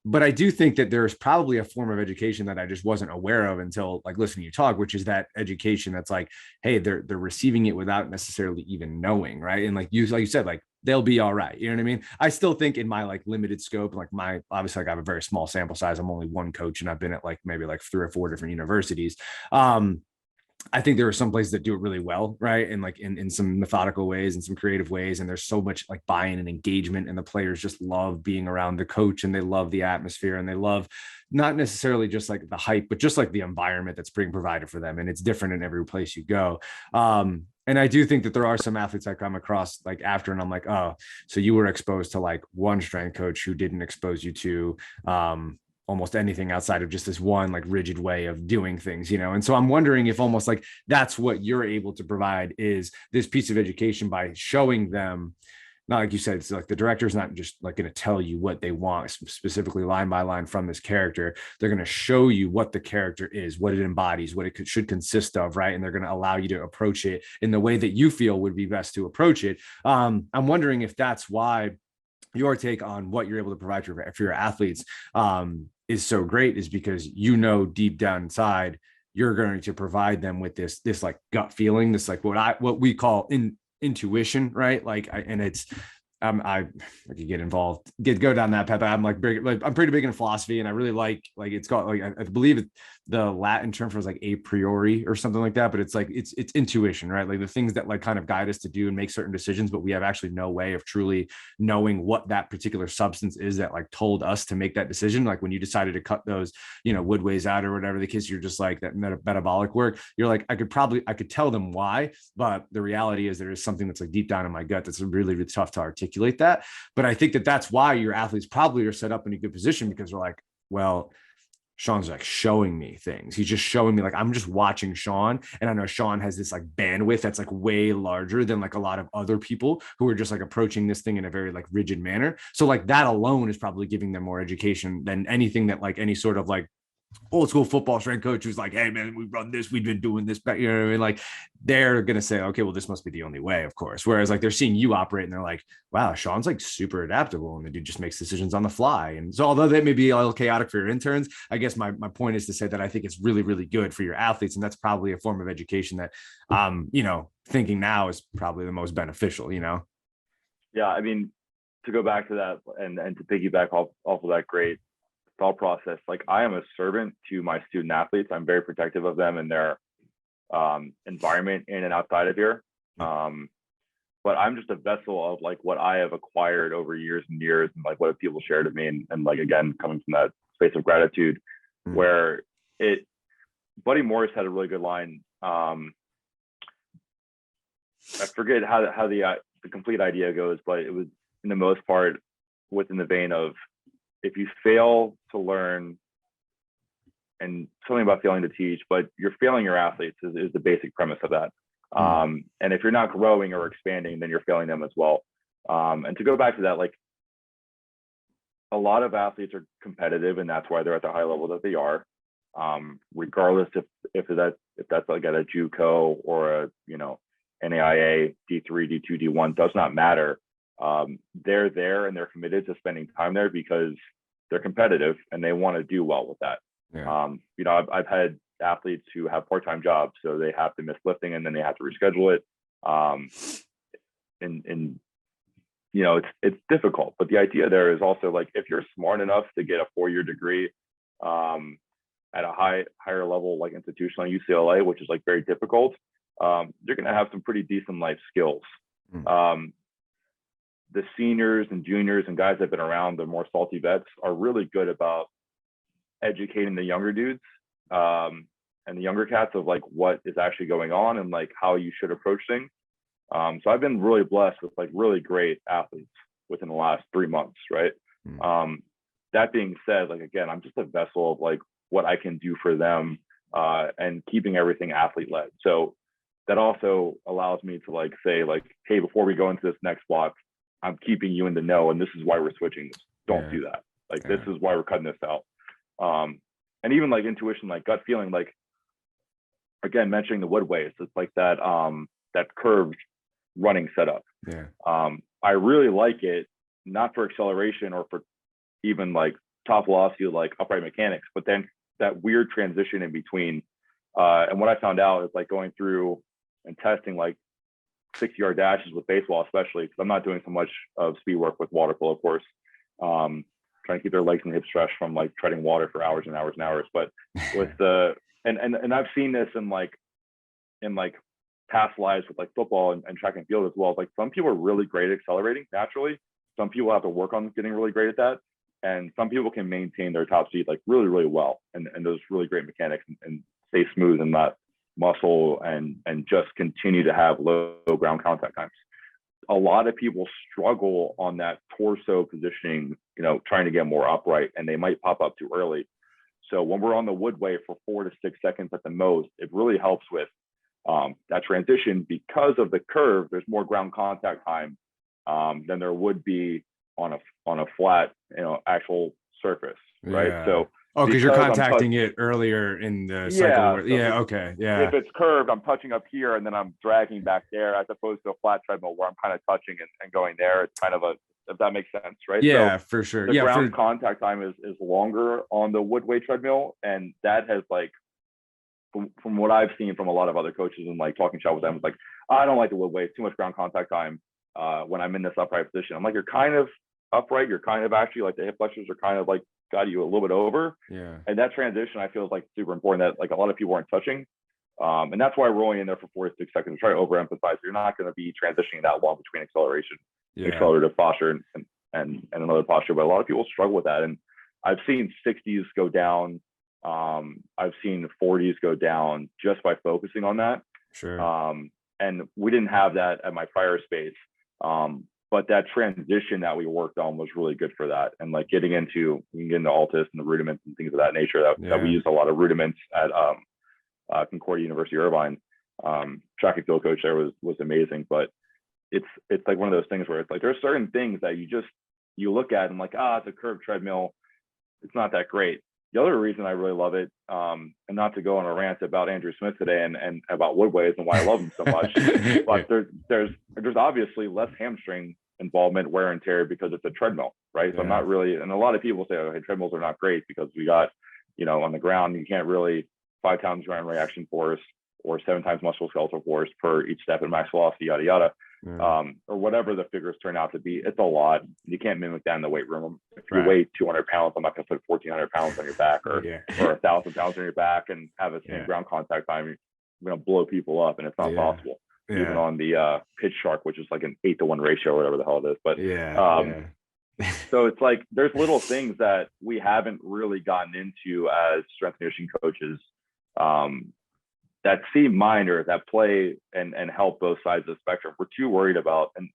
But I do think that there's probably a form of education that I just wasn't aware of until like listening to you talk, which is that education that's like, hey, they're receiving it without necessarily even knowing, right? And like you said, like they'll be all right. You know what I mean? I still think in my like limited scope, like obviously like I have a very small sample size. I'm only one coach, and I've been at like maybe like 3 or 4 different universities. I think there are some places that do it really well, right? And like in some methodical ways and some creative ways. And there's so much like buy-in and engagement, and the players just love being around the coach, and they love the atmosphere, and they love not necessarily just like the hype, but just like the environment that's being provided for them. And it's different in every place you go. And I do think that there are some athletes I come across like after, and I'm like, oh, so you were exposed to like one strength coach who didn't expose you to, almost anything outside of just this one like rigid way of doing things, And so I'm wondering if almost like that's what you're able to provide is this piece of education by showing them, not like you said, it's like the director's not just like going to tell you what they want specifically line by line from this character. They're going to show you what the character is, what it embodies, what it should consist of, right? And they're going to allow you to approach it in the way that you feel would be best to approach it. I'm wondering if that's why your take on what you're able to provide for your athletes is so great, is because deep down inside you're going to provide them with this like gut feeling, this like what we call intuition, right? Like I could get involved, go down that path. I'm I'm pretty big in philosophy, and I really like it's called like I believe the Latin term for is like a priori or something like that, but it's like it's intuition, right? Like the things that like kind of guide us to do and make certain decisions, but we have actually no way of truly knowing what that particular substance is that like told us to make that decision. Like when you decided to cut those woodways out or whatever the case, you're just like that metabolic work, you're like I could tell them why, but the reality is there is something that's like deep down in my gut that's really, really tough to articulate that. But I think that that's why your athletes probably are set up in a good position, because they're like, well, Sean's like showing me things. He's just showing me, like, I'm just watching Sean, and I know Sean has this like bandwidth that's like way larger than like a lot of other people who are just like approaching this thing in a very like rigid manner. So like that alone is probably giving them more education than anything that like any sort of like old school football strength coach who's like, hey man, we run this, we've been doing this back, you know what I mean? Like they're going to say, okay, well, this must be the only way, of course. Whereas like they're seeing you operate and they're like, wow, Sean's like super adaptable, and the dude just makes decisions on the fly. And so although that may be a little chaotic for your interns, I guess my point is to say that I think it's really, really good for your athletes. And that's probably a form of education that, thinking now is probably the most beneficial, Yeah. I mean, to go back to that and to piggyback off of that great thought process, like I am a servant to my student athletes. I'm very protective of them and their environment in and outside of here. but I'm just a vessel of like what I have acquired over years and years, and like what people share to me, and like again coming from that space of gratitude, where it. Buddy Morris had a really good line. I forget how the complete idea goes, but it was in the most part within the vein of, if you fail to learn, and something about failing to teach, but you're failing your athletes is the basic premise of that. And if you're not growing or expanding, then you're failing them as well. And to go back to that, like a lot of athletes are competitive, and that's why they're at the high level that they are. Regardless if that's like at a JUCO or a NAIA D3, D2, D1, does not matter. They're there and they're committed to spending time there because they're competitive and they want to do well with that. Yeah. I've had athletes who have part-time jobs, so they have to miss lifting and then they have to reschedule it. And it's difficult, but the idea there is also like, if you're smart enough to get a 4-year degree at a higher level, like institution like UCLA, which is like very difficult, you're going to have some pretty decent life skills. The seniors and juniors and guys that have been around, the more salty vets, are really good about educating the younger dudes and the younger cats of like what is actually going on and like how you should approach things. So I've been really blessed with like really great athletes within the last 3 months, right? That being said, like again, I'm just a vessel of like what I can do for them and keeping everything athlete led. So that also allows me to like say like, hey, before we go into this next block, I'm keeping you in the know, and this is why we're switching this. Don't do that. Like this is why we're cutting this out. And even like intuition, like gut feeling, like again, mentioning the woodways, it's like that that curved running setup. I really like it, not for acceleration or for even like top velocity, like upright mechanics, but then that weird transition in between. And what I found out is like going through and testing like 60-yard dashes with baseball, especially because I'm not doing so much of speed work with water polo, of course. Trying to keep their legs and hips fresh from like treading water for hours and hours and hours. But with the and I've seen this in past lives with like football and track and field as well. Like some people are really great at accelerating naturally. Some people have to work on getting really great at that. And some people can maintain their top speed like really, really well. And those really great mechanics and stay smooth and not muscle and just continue to have low ground contact times. A lot of people struggle on that torso positioning, trying to get more upright, and they might pop up too early. So when we're on the woodway for 4 to 6 seconds at the most, it really helps with that transition. Because of the curve, there's more ground contact time than there would be on a flat, actual surface, right? So because you're contacting it earlier in the cycle. If it's curved, I'm touching up here and then I'm dragging back there, as opposed to a flat treadmill where I'm kind of touching and going there. It's kind of if that makes sense, right? Yeah, so for sure. The ground contact time is longer on the woodway treadmill, and that has like, from what I've seen from a lot of other coaches and like talking shop with them, it's like, I don't like the woodway. It's too much ground contact time when I'm in this upright position. I'm like, you're kind of upright. You're kind of actually like the hip flexors are kind of like got you a little bit over. And that transition I feel is like super important that like a lot of people aren't touching. And that's why we're only in there for 4 to 6 seconds. Try to overemphasize. You're not going to be transitioning that long between acceleration, accelerative posture and another posture. But a lot of people struggle with that. And I've seen 60s go down. I've seen 40s go down just by focusing on that. And we didn't have that at my prior space. But that transition that we worked on was really good for that. And like getting into altus and the rudiments and things of that nature that we used a lot of rudiments at Concordia University, Irvine. Track and field coach there was amazing, but it's like one of those things where it's like, there's certain things that you look at and like, it's a curved treadmill. It's not that great. The other reason I really love it, and not to go on a rant about Andrew Smith today and about woodways and why I love him so much, but there's obviously less hamstring involvement, wear and tear, because it's a treadmill, right? So I'm not really, and a lot of people say, hey, treadmills are not great because we got, on the ground, you can't really 5 times ground reaction force or 7 times musculoskeletal force per each step in max velocity, yada, yada. Or whatever the figures turn out to be. It's a lot. You can't mimic that in the weight room. If you weigh 200 pounds, I'm not going to put 1,400 pounds on your back or 1,000 pounds on your back and have the same ground contact time. You're going to blow people up, and it's not possible. even on the pitch shark, which is like an 8-to-1 ratio or whatever the hell it is. But so it's like there's little things that we haven't really gotten into as strength and conditioning coaches that seem minor, that play and help both sides of the spectrum. We're too worried about, and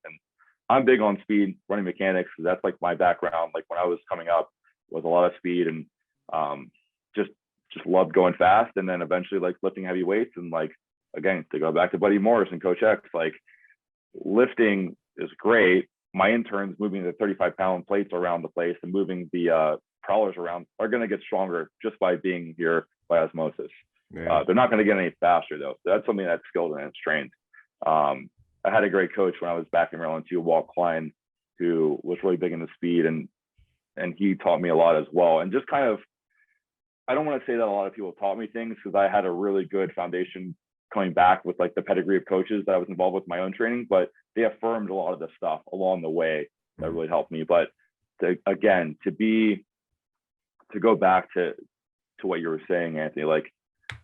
I'm big on speed, running mechanics, because that's like my background. Like when I was coming up, was a lot of speed and just loved going fast, and then eventually like lifting heavy weights. And like, again, to go back to Buddy Morris and Coach X, like lifting is great. My interns moving the 35-pound plates around the place and moving the prowlers around are going to get stronger just by being here by osmosis. They're not going to get any faster though. So that's something that's skilled and it's trained. I had a great coach when I was back in Maryland too, Walt Klein, who was really big into speed, and he taught me a lot as well. And just kind of, I don't want to say that a lot of people taught me things, because I had a really good foundation coming back with like the pedigree of coaches that I was involved with my own training, but they affirmed a lot of the stuff along the way that really helped me. But to go back to what you were saying, Anthony, like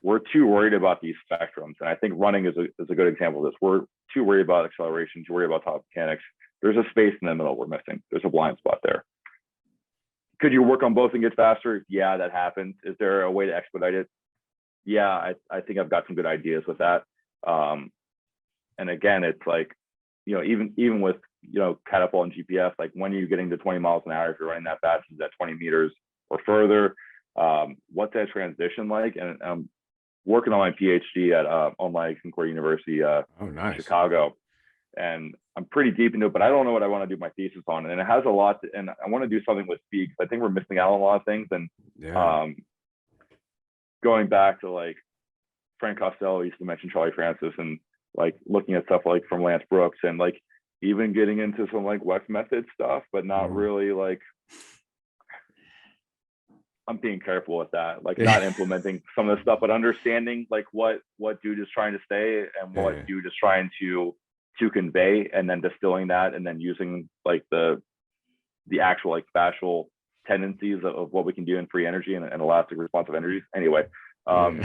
we're too worried about these spectrums. And I think running is a good example of this. We're too worried about acceleration, too worried about top mechanics. There's a space in the middle we're missing. There's a blind spot there. Could you work on both and get faster? Yeah, that happens. Is there a way to expedite it? Yeah, I think I've got some good ideas with that. And again, it's like, even with, catapult and GPS, like when are you getting to 20 miles an hour if you're running that fast? Is that 20 meters or further? What's that transition like? And I'm working on my PhD at online Concordia University, nice. Chicago. And I'm pretty deep into it, but I don't know what I want to do my thesis on. And it has a lot and I want to do something with speed, because I think we're missing out on a lot of things. And going back to like Frank Costello used to mention Charlie Francis, and like looking at stuff like from Lance Brooks, and like even getting into some like West method stuff, but not really like, I'm being careful with that, like not implementing some of the stuff, but understanding like what dude is trying to say and what dude is trying to convey, and then distilling that, and then using like the actual like fascial tendencies of what we can do in free energy and elastic responsive energies. Anyway, but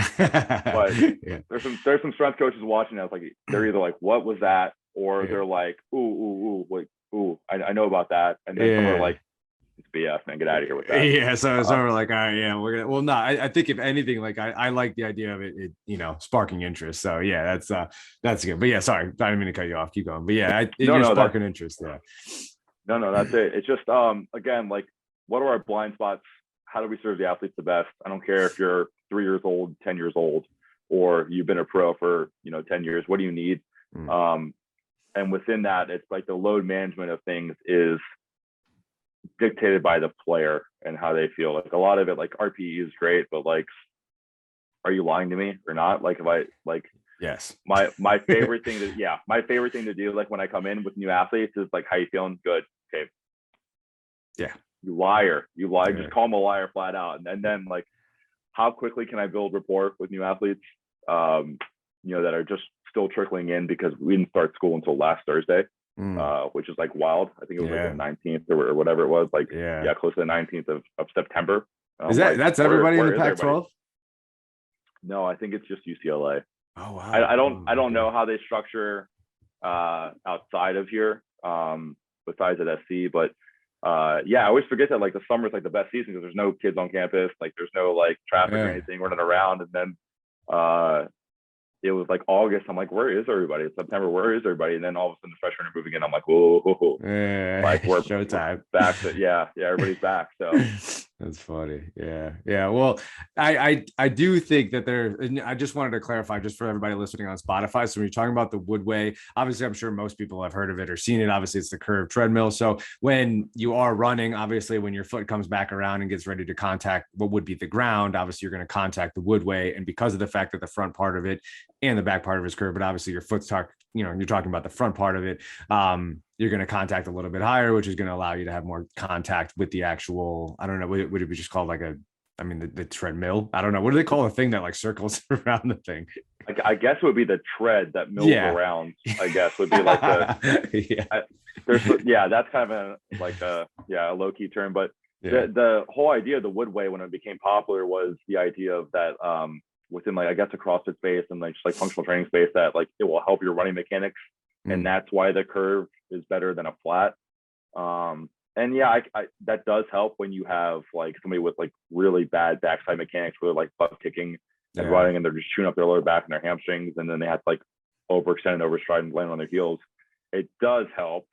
there's some strength coaches watching that. Like they're either like, what was that? Or they're like, ooh, I know about that. And then some are like, it's BS, man, get out of here with that. Yeah, so we're like, all right, yeah, we're gonna. Well, no, I think if anything, like I like the idea of it, sparking interest. So yeah, that's good. But yeah, sorry, I didn't mean to cut you off. Keep going. But yeah, sparking interest. Yeah. No, that's it. It's just again, like, what are our blind spots? How do we serve the athletes the best? I don't care if you're 3 years old, 10 years old, or you've been a pro for 10 years. What do you need? And within that, it's like the load management of things is dictated by the player and how they feel. Like a lot of it, like RPE is great, but like, are you lying to me or not? Like if I like, yes, my favorite thing to do, like when I come in with new athletes, is like, how you feeling? Good. Okay. Yeah. You liar. Just call them a liar flat out. And then like, how quickly can I build rapport with new athletes, that are just still trickling in, because we didn't start school until last Thursday, which is like wild. I think it was like the 19th or whatever it was, like, close to the 19th of September. Is that, that's everybody in the Pac-12? No, I think it's just UCLA. Oh, wow. I don't know how they structure outside of here, besides at SC, but I always forget that like the summer is like the best season, because there's no kids on campus, like there's no like traffic or anything running around. And then it was like August. I'm like, where is everybody? It's September, where is everybody? And then all of a sudden the freshmen are moving in. I'm like, whoa. Like we're showtime. Back to everybody's back. So that's funny. Yeah. Well, I do think that I just wanted to clarify just for everybody listening on Spotify. So when you're talking about the Woodway, obviously I'm sure most people have heard of it or seen it. Obviously it's the curved treadmill. So when you are running, obviously when your foot comes back around and gets ready to contact what would be the ground, obviously you're going to contact the Woodway. And because of the fact that the front part of it and the back part of it is curved, but obviously your foot's you're talking about the front part of it, you're going to contact a little bit higher, which is going to allow you to have more contact with the actual, I don't know, would it be just called like the treadmill? I don't know. What do they call a thing that like circles around the thing? I guess it would be the tread that mills around, I guess would be like the, that's kind of a low key term, but the whole idea of the Woodway when it became popular was the idea of that, within like, I guess, a CrossFit space and like just like functional training space that like it will help your running mechanics. And that's why the curve is better than a flat. And yeah, I that does help when you have like somebody with like really bad backside mechanics, really like butt kicking and running, and they're just chewing up their lower back and their hamstrings, and then they have to like overextend and overstride and land on their heels. It does help,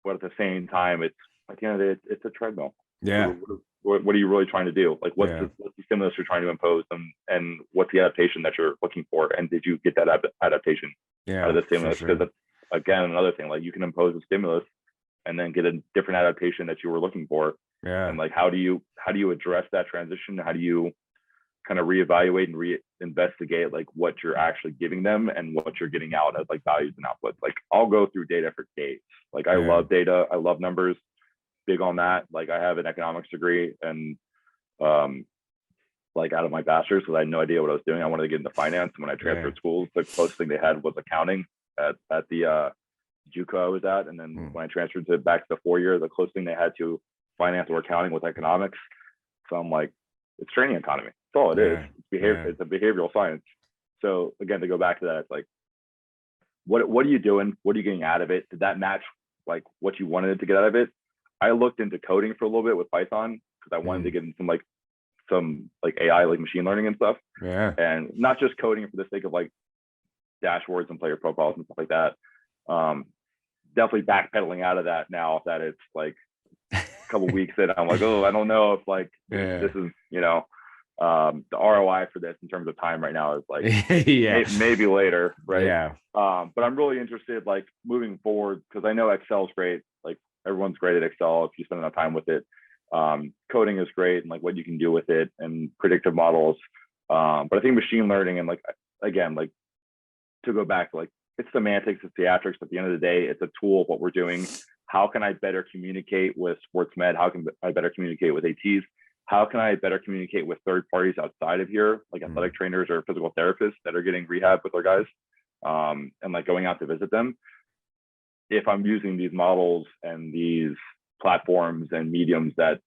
but at the same time, it's at the end of the day, it's a treadmill. Yeah. What are you really trying to do? Like, what's the stimulus you're trying to impose, and what's the adaptation that you're looking for? And did you get that adaptation out of the stimulus? Because that's, again, another thing, like you can impose a stimulus and then get a different adaptation that you were looking for. Yeah. And like, how do you address that transition? How do you kind of reevaluate and reinvestigate like what you're actually giving them and what you're getting out as like values and outputs? Like, I'll go through data for days. Like, I love data. I love numbers. Big on that. Like, I have an economics degree, and like out of my bachelor's, because I had no idea what I was doing. I wanted to get into finance. And when I transferred schools, the closest thing they had was accounting at the JUCO I was at. And then when I transferred back to the 4-year, the closest thing they had to finance or accounting was economics. So I'm like, it's training economy. That's all it is. It's behavior. It's a behavioral science. So again, to go back to that, it's like, what are you doing? What are you getting out of it? Did that match like what you wanted to get out of it? I looked into coding for a little bit with Python because I wanted to get into some AI, like machine learning and stuff. Yeah. And not just coding for the sake of like dashboards and player profiles and stuff like that. Definitely backpedaling out of that now that it's like a couple weeks in. I'm like, oh, I don't know if like this is, the ROI for this in terms of time right now is like maybe later, right? Yeah. But I'm really interested like moving forward, because I know Excel's great. Like, everyone's great at Excel if you spend enough time with it. Coding is great, and like what you can do with it and predictive models. But I think machine learning, and like, again, like to go back to like, it's semantics, it's theatrics. At the end of the day, it's a tool of what we're doing. How can I better communicate with sports med? How can I better communicate with ATs? How can I better communicate with third parties outside of here, like athletic trainers or physical therapists that are getting rehab with their guys, and like going out to visit them? If I'm using these models and these platforms and mediums that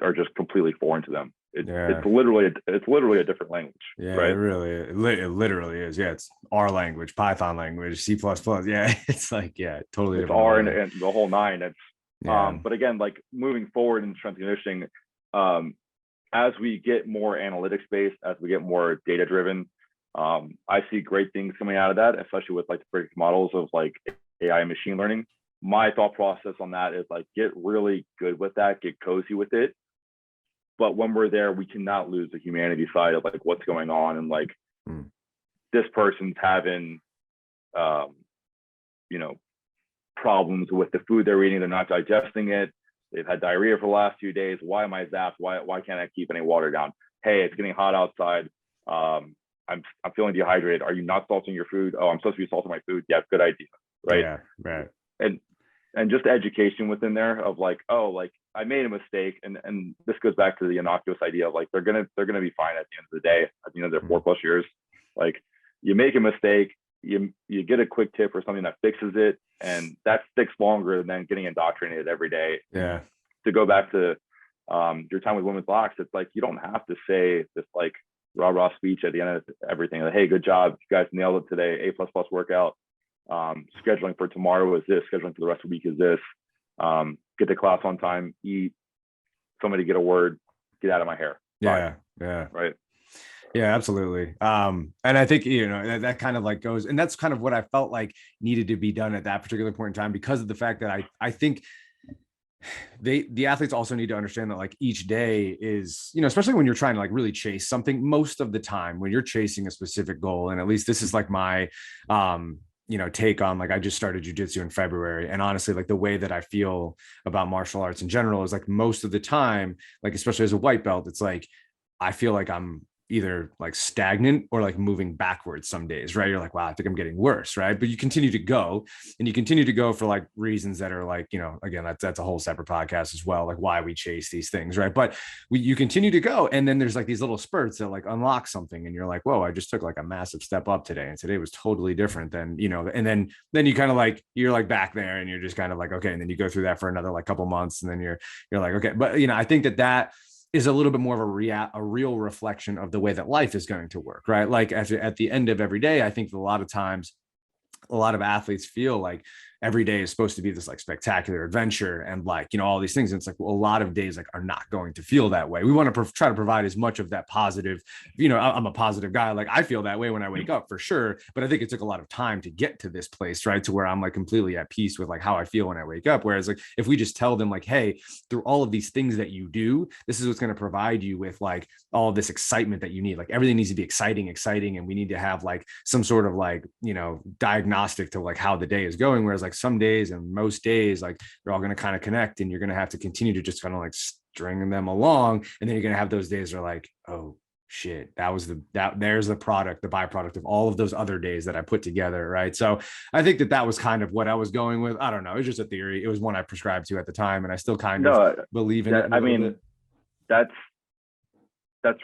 are just completely foreign to them, it's literally a different language. Yeah, right? It literally is. Yeah, it's R language, Python language, C++. Yeah, it's like totally it's different. R and the whole nine. It's but again, like moving forward in strength and conditioning, as we get more analytics based, as we get more data driven, I see great things coming out of that, especially with like the predictive models of like AI and machine learning. My thought process on that is like, get really good with that, get cozy with it. But when we're there, we cannot lose the humanity side of like what's going on, and like this person's having, problems with the food they're eating. They're not digesting it. They've had diarrhea for the last few days. Why am I zapped? Why can't I keep any water down? Hey, it's getting hot outside. I'm feeling dehydrated. Are you not salting your food? Oh, I'm supposed to be salting my food. Yeah, good idea. Right. Yeah. Right. And just education within there of like, oh, like I made a mistake. And this goes back to the innocuous idea of like, they're going to be fine at the end of the day, at the end of their 4+ years. Like, you make a mistake, you get a quick tip or something that fixes it, and that sticks longer than getting indoctrinated every day. Yeah. To go back to your time with Women's Locks, it's like, you don't have to say this like rah-rah speech at the end of everything. Like, hey, good job, you guys nailed it today, A++ workout. Scheduling for tomorrow is this, scheduling for the rest of the week is this. Get to class on time, eat, somebody get a word, get out of my hair. Yeah. Bye. Yeah. Right. Yeah, absolutely. And I think, that kind of like goes, and that's kind of what I felt like needed to be done at that particular point in time, because of the fact that I think the athletes also need to understand that like each day is, especially when you're trying to like really chase something, most of the time when you're chasing a specific goal, and at least this is like my, take on, like, I just started jujitsu in February. And honestly, like the way that I feel about martial arts in general is like most of the time, like, especially as a white belt, it's like, I feel like I'm either like stagnant or like moving backwards some days, right? You're like, wow, I think I'm getting worse, right? But you continue to go, and you continue to go for like reasons that are like, again, that's a whole separate podcast as well, like why we chase these things, right? But you continue to go, and then there's like these little spurts that like unlock something, and you're like, whoa, I just took like a massive step up today, and today was totally different than, and then you kind of like, you're like back there, and you're just kind of like, okay, and then you go through that for another like couple months, and then you're like, okay. But I think that is a little bit more of a real reflection of the way that life is going to work, right? Like at the end of every day, I think a lot of times a lot of athletes feel like every day is supposed to be this like spectacular adventure and like, you know, all these things. And it's like, well, a lot of days like are not going to feel that way. We want to try to provide as much of that positive, you know, I'm a positive guy. Like I feel that way when I wake up for sure. But I think it took a lot of time to get to this place, right? To where I'm like completely at peace with like how I feel when I wake up. Whereas like, if we just tell them like, hey, through all of these things that you do, this is what's going to provide you with like all of this excitement that you need. Like everything needs to be exciting. And we need to have like some sort of like, you know, diagnostic to like how the day is going. Whereas like some days and most days, like they're all going to kind of connect and you're going to have to continue to just kind of like string them along. And then you're going to have those days that are like, oh shit, there's the byproduct of all of those other days that I put together. Right. So I think that was kind of what I was going with. I don't know. It was just a theory. It was one I prescribed to at the time. And I still kind of believe in it. I mean, that's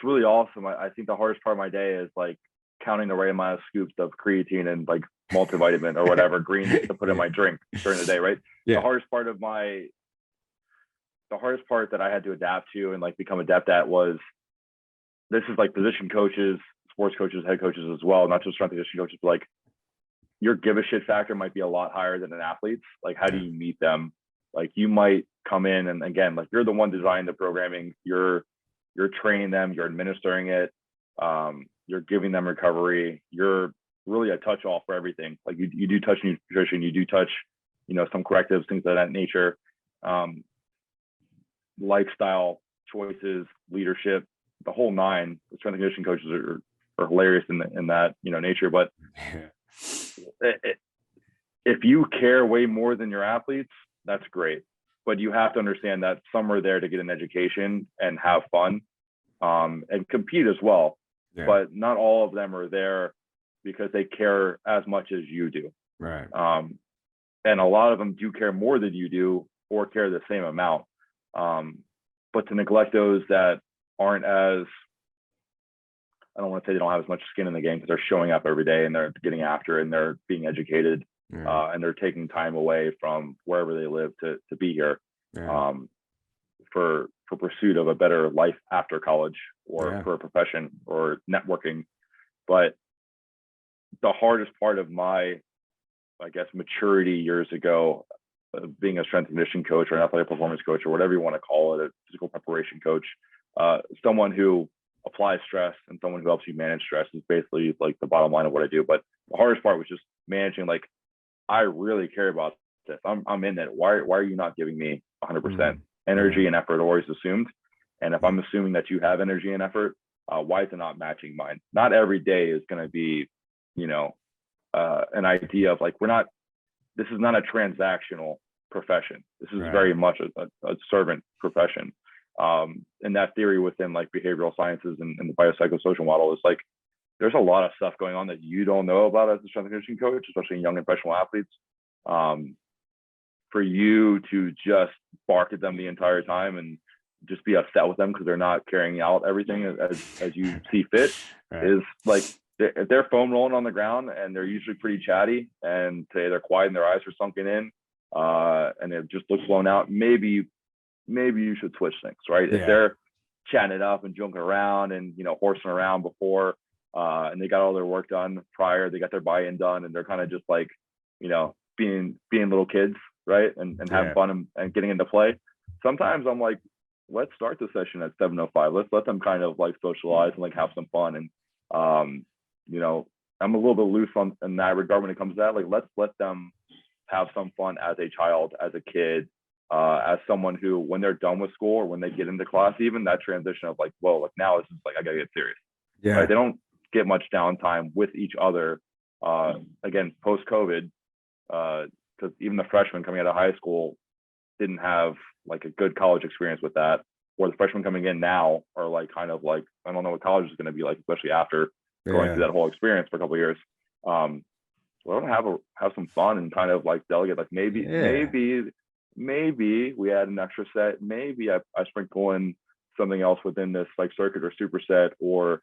really awesome. I think the hardest part of my day is like counting the right amount of scoops of creatine and like multivitamin or whatever greens to put in my drink during the day, right? Yeah. The hardest part that I had to adapt to and like become adept at was, this is like position coaches, sports coaches, head coaches as well, not just strength and conditioning coaches, but like your give a shit factor might be a lot higher than an athlete's. Like, how do you meet them? Like, you might come in and again, like you're the one designing the programming, you're training them, you're administering it, you're giving them recovery, you're really a touch off for everything. Like you do touch nutrition, you do touch, you know, some correctives, things of that nature, lifestyle choices, leadership, the whole nine. The strength and conditioning coaches are hilarious in that, you know, nature. But if you care way more than your athletes, that's great. But you have to understand that some are there to get an education and have fun, and compete as well. Yeah. But not all of them are there because they care as much as you do. Right. And a lot of them do care more than you do or care the same amount. But to neglect those that aren't as, I don't want to say they don't have as much skin in the game, because they're showing up every day and they're getting after it and they're being educated, and they're taking time away from wherever they live to be here, for pursuit of a better life after college or for a profession or networking. But the hardest part of my, I guess, maturity years ago, being a strength and conditioning coach or an athletic performance coach or whatever you want to call it, a physical preparation coach, someone who applies stress and someone who helps you manage stress is basically like the bottom line of what I do. But the hardest part was just managing, like, I really care about this. I'm in it. Why are you not giving me 100%? Energy and effort are always assumed. And if I'm assuming that you have energy and effort, why is it not matching mine? Not every day is going to be, you know, an idea of like, this is not a transactional profession. This is very much a servant profession. And that theory within like behavioral sciences and the biopsychosocial model is like, there's a lot of stuff going on that you don't know about as a strength and conditioning coach, especially in young and professional athletes. For you to just bark at them the entire time and just be upset with them because they're not carrying out everything as you see fit is like, if they're foam rolling on the ground and they're usually pretty chatty and they're quiet and their eyes are sunken in, and it just looks blown out, maybe you should switch things, right? If they're chatting it up and joking around and, you know, horsing around before, and they got all their work done prior, they got their buy-in done, and they're kind of just like, you know, being little kids, right? And having fun and getting into play. Sometimes I'm like, let's start the session at 7:05. Let's let them kind of like socialize and like have some fun. And, you know, I'm a little bit loose in that regard when it comes to that. Like, let's let them have some fun as a child, as a kid, as someone who, when they're done with school or when they get into class, even that transition of like, well, like now this is like, I gotta get serious. Yeah. Right? They don't get much downtime with each other. Again, post-COVID, because even the freshmen coming out of high school didn't have like a good college experience with that, or the freshmen coming in now are like, kind of like, I don't know what college is going to be like, especially after going through that whole experience for a couple of years. Well, have some fun and kind of like delegate, like maybe we add an extra set, maybe I sprinkle in something else within this like circuit or superset or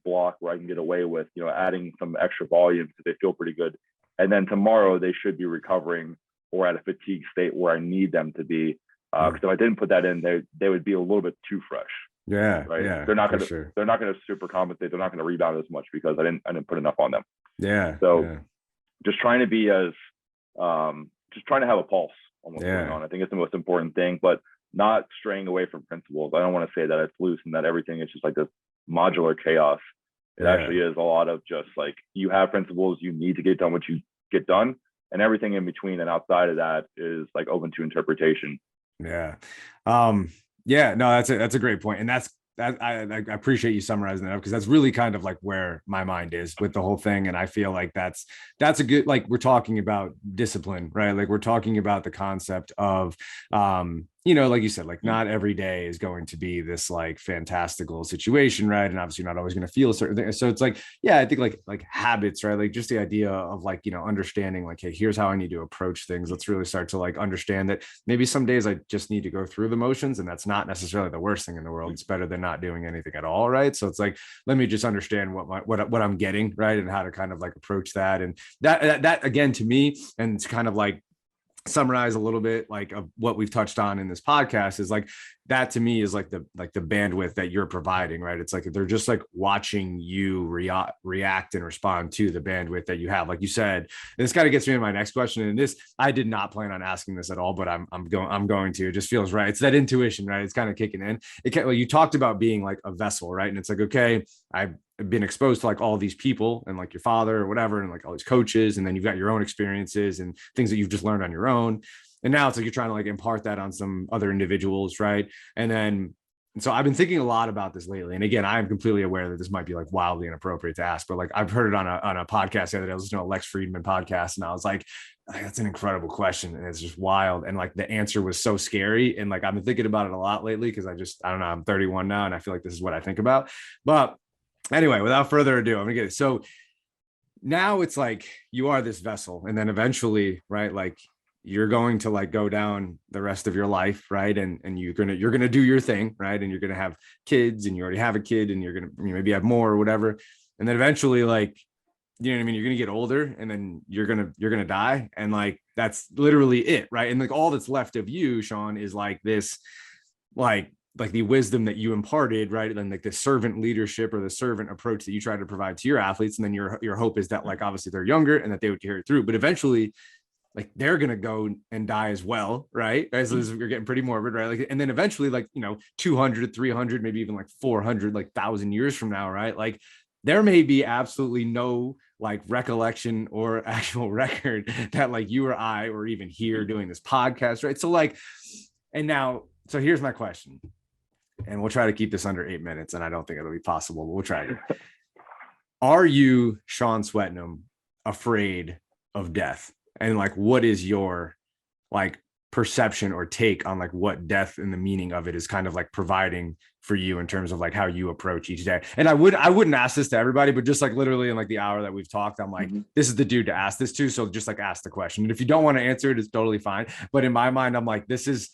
block where I can get away with, you know, adding some extra volume because they feel pretty good. And then tomorrow they should be recovering or at a fatigue state where I need them to be. Because if I didn't put that in, they would be a little bit too fresh. Yeah. Right. Yeah. They're not gonna sure. they're not gonna super compensate. They're not gonna rebound as much because I didn't put enough on them. Yeah. So yeah. just trying to be as just trying to have a pulse on what's going on. I think it's the most important thing, but not straying away from principles. I don't want to say that it's loose and that everything is just like this modular chaos. It actually is a lot of just like, you have principles, you need to get done what you get done, and everything in between and outside of that is like open to interpretation. Yeah. Yeah, no, that's a great point. And that I appreciate you summarizing that up, because that's really kind of like where my mind is with the whole thing. And I feel like that's a good, like, we're talking about discipline, right? Like we're talking about the concept of like you said, like not every day is going to be this like fantastical situation, right? And obviously you're not always going to feel a certain thing. So it's like, yeah, I think like habits, right? Like just the idea of like, understanding like, hey, here's how I need to approach things. Let's really start to like understand that maybe some days I just need to go through the motions, and that's not necessarily the worst thing in the world. It's better than not doing anything at all, right? So it's like, let me just understand what I'm getting, right? And how to kind of like approach that. And that again, to me, and it's kind of like summarize a little bit like of what we've touched on in this podcast, is like that to me is like the bandwidth that you're providing, right? It's like they're just like watching you react and respond to the bandwidth that you have, like you said. And this kind of gets me to my next question, and this, I did not plan on asking this at all, but I'm going to. It just feels right. It's that intuition, right? It's kind of kicking in. You talked about being like a vessel, right? And it's like, okay, I've been exposed to like all these people and like your father or whatever, and like all these coaches, and then you've got your own experiences and things that you've just learned on your own. And now it's like you're trying to like impart that on some other individuals, right? And so I've been thinking a lot about this lately. And again, I am completely aware that this might be like wildly inappropriate to ask, but like I've heard it on a podcast the other day. I was listening to a Lex Friedman podcast, and I was like, that's an incredible question. And it's just wild. And like the answer was so scary. And like I've been thinking about it a lot lately, because I don't know, I'm 31 now, and I feel like this is what I think about. But anyway, without further ado, I'm gonna get it. So now it's like you are this vessel, and then eventually, right, like you're going to like go down the rest of your life, right? And you're gonna do your thing, right? And you're gonna have kids, and you already have a kid, and you're gonna maybe have more or whatever. And then eventually, like, you know what I mean? You're gonna get older, and then you're gonna die, and like that's literally it, right? And like all that's left of you, Sean, is like this, like the wisdom that you imparted, right? And like the servant leadership or the servant approach that you try to provide to your athletes. And then your hope is that like obviously they're younger and that they would carry it through, but eventually like they're gonna go and die as well, right? As you're getting pretty morbid, right? Like, and then eventually, like 200, 300, maybe even like 400, like 1,000 years from now, right? Like there may be absolutely no like recollection or actual record that like you or I or even here doing this podcast, right? So like, and now, so here's my question, and we'll try to keep this under 8 minutes, and I don't think it'll be possible, but we'll try to. Are you, Sean Swetnam, afraid of death? And like, what is your like perception or take on like what death and the meaning of it is kind of like providing for you in terms of like how you approach each day? And I wouldn't ask this to everybody, but just like literally in like the hour that we've talked, I'm like, this is the dude to ask this to. So just like ask the question. And if you don't want to answer it, it's totally fine. But in my mind, I'm like, this is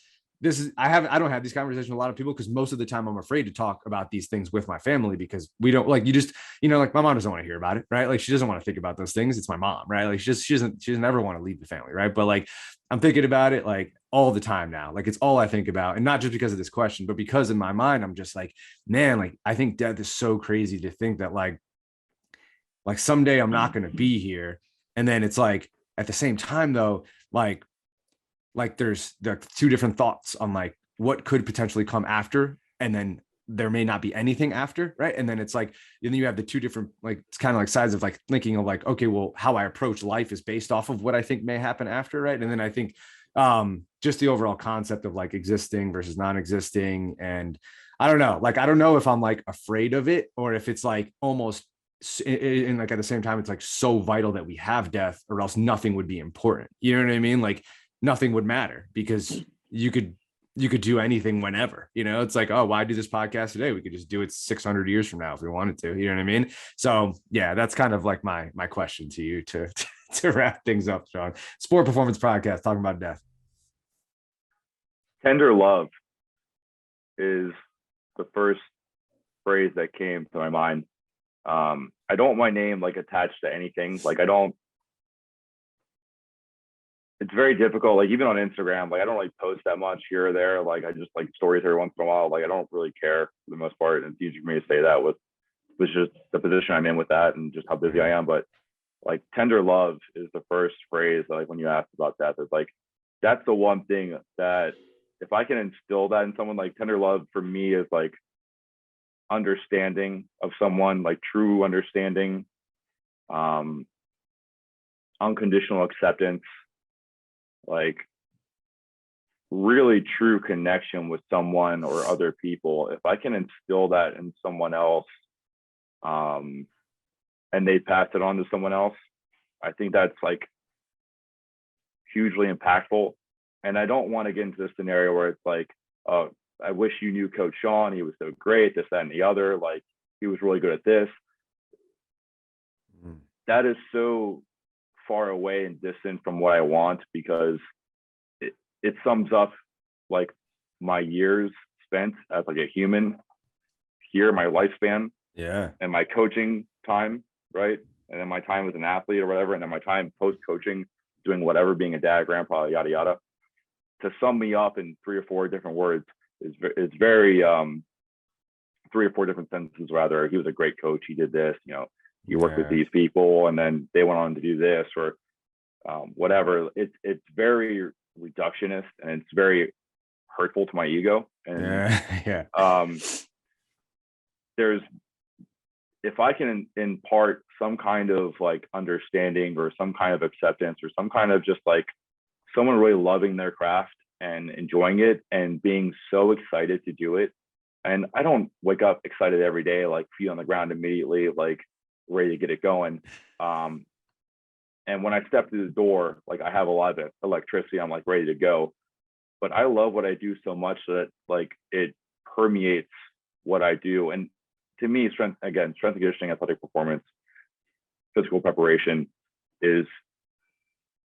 I don't have these conversations with a lot of people, because most of the time I'm afraid to talk about these things with my family, because we don't like, you just, like my mom doesn't want to hear about it, right? Like she doesn't want to think about those things. It's my mom, right? Like she doesn't ever want to leave the family, right? But like I'm thinking about it like all the time now. Like it's all I think about, and not just because of this question, but because in my mind I'm just like, man, like I think death is so crazy to think that like someday I'm not going to be here. And then it's like at the same time though, like there's the two different thoughts on like what could potentially come after, and then there may not be anything after, right? And then it's like, and then you have the two different, like it's kind of like sides of like thinking of like, okay, well, how I approach life is based off of what I think may happen after, right? And then I think just the overall concept of like existing versus non-existing, and I don't know if I'm like afraid of it, or if it's like almost in like at the same time it's like so vital that we have death, or else nothing would be important. You know what I mean? Like nothing would matter, because you could do anything whenever, it's like, oh, why do this podcast today? We could just do it 600 years from now if we wanted to, you know what I mean? So yeah, that's kind of like my question to you to wrap things up, Sean. Sport Performance Podcast, talking about death. Tender love is the first phrase that came to my mind. I don't want my name like attached to anything. Like I don't it's very difficult. Like even on Instagram, like I don't like post that much here or there. Like I just like stories every once in a while. Like I don't really care for the most part. And it's easy for me to say that with just the position I'm in with that and just how busy I am. But like tender love is the first phrase that, like when you ask about that, it's like that's the one thing that if I can instill that in someone, like tender love for me is like understanding of someone, like true understanding, unconditional acceptance, like really true connection with someone or other people. If I can instill that in someone else, and they pass it on to someone else, I think that's like hugely impactful. And I don't want to get into this scenario where it's like, I wish you knew Coach Sean. He was so great, this, that, and the other. Like he was really good at this. That is so far away and distant from what I want, because it sums up like my years spent as like a human here, my lifespan, and my coaching time, right? And then my time as an athlete or whatever, and then my time post-coaching, doing whatever, being a dad, grandpa, yada yada. To sum me up in 3 or 4 different words is very 3 or 4 different sentences rather. He was a great coach. He did this, you know, he worked with these people, and then they went on to do this or whatever. It's very reductionist, and it's very hurtful to my ego. And there's, if I can impart some kind of like understanding or some kind of acceptance or some kind of just like someone really loving their craft and enjoying it and being so excited to do it. And I don't wake up excited every day, like feet on the ground immediately, like ready to get it going. And when I step through the door, like I have a lot of electricity, I'm like ready to go. But I love what I do so much that like it permeates what I do. And to me, strength and conditioning, athletic performance, physical preparation is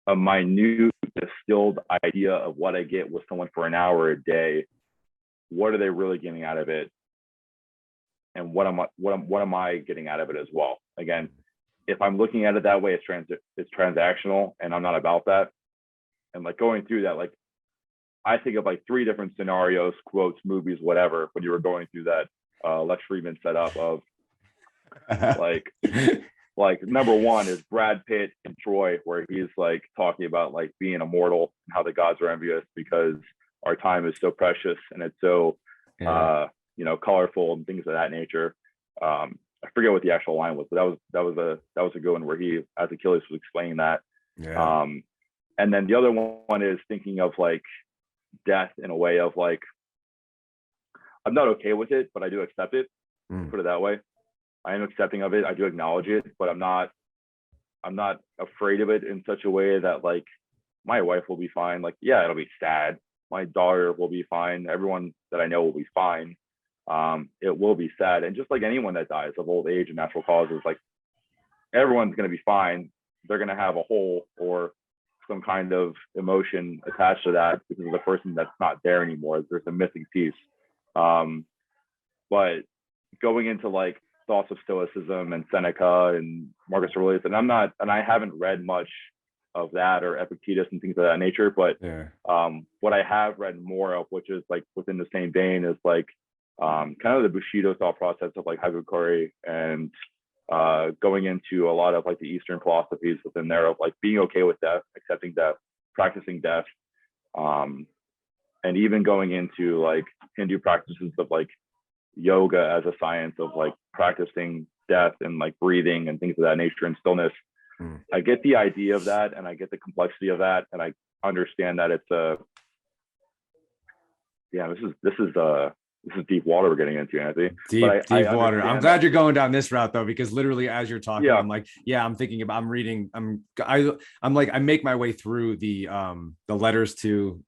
a minute distilled idea of what I get with someone for an hour a day. What are they really getting out of it? And what am I getting out of it as well? Again, if I'm looking at it that way, it's transactional, and I'm not about that. And like going through that, like I think of like 3 different scenarios, quotes, movies, whatever, when you were going through that Lex Friedman setup of like number 1 is Brad Pitt and Troy, where he's like talking about like being immortal and how the gods are envious because our time is so precious and it's so you know, colorful and things of that nature. I forget what the actual line was, but that was a good one where he, as Achilles, was explaining that. And then the other one is thinking of like death in a way of like, I'm not okay with it, but I do accept it. Put it that way. I am accepting of it. I do acknowledge it, but I'm not afraid of it in such a way that like my wife will be fine. Like, yeah, it'll be sad. My daughter will be fine. Everyone that I know will be fine. It will be sad. And just like anyone that dies of old age and natural causes, like everyone's going to be fine. They're going to have a hole or some kind of emotion attached to that because of the person that's not there anymore. There's a missing piece. But going into like thoughts of Stoicism and Seneca and Marcus Aurelius, and I haven't read much of that or Epictetus and things of that nature, but what I have read more of, which is like within the same vein, is like kind of the Bushido thought process of like Hagakure and going into a lot of like the Eastern philosophies within there of like being okay with death, accepting death, practicing death, and even going into like Hindu practices of like yoga as a science of like practicing death and like breathing and things of that nature and stillness. I get the idea of that, and I get the complexity of that, and I understand that it's this is deep water we're getting into, Anthony. Deep water. I'm glad you're going down this route though, because literally as you're talking, I'm like, I'm thinking about, I'm reading, I'm like, I make my way through the letters to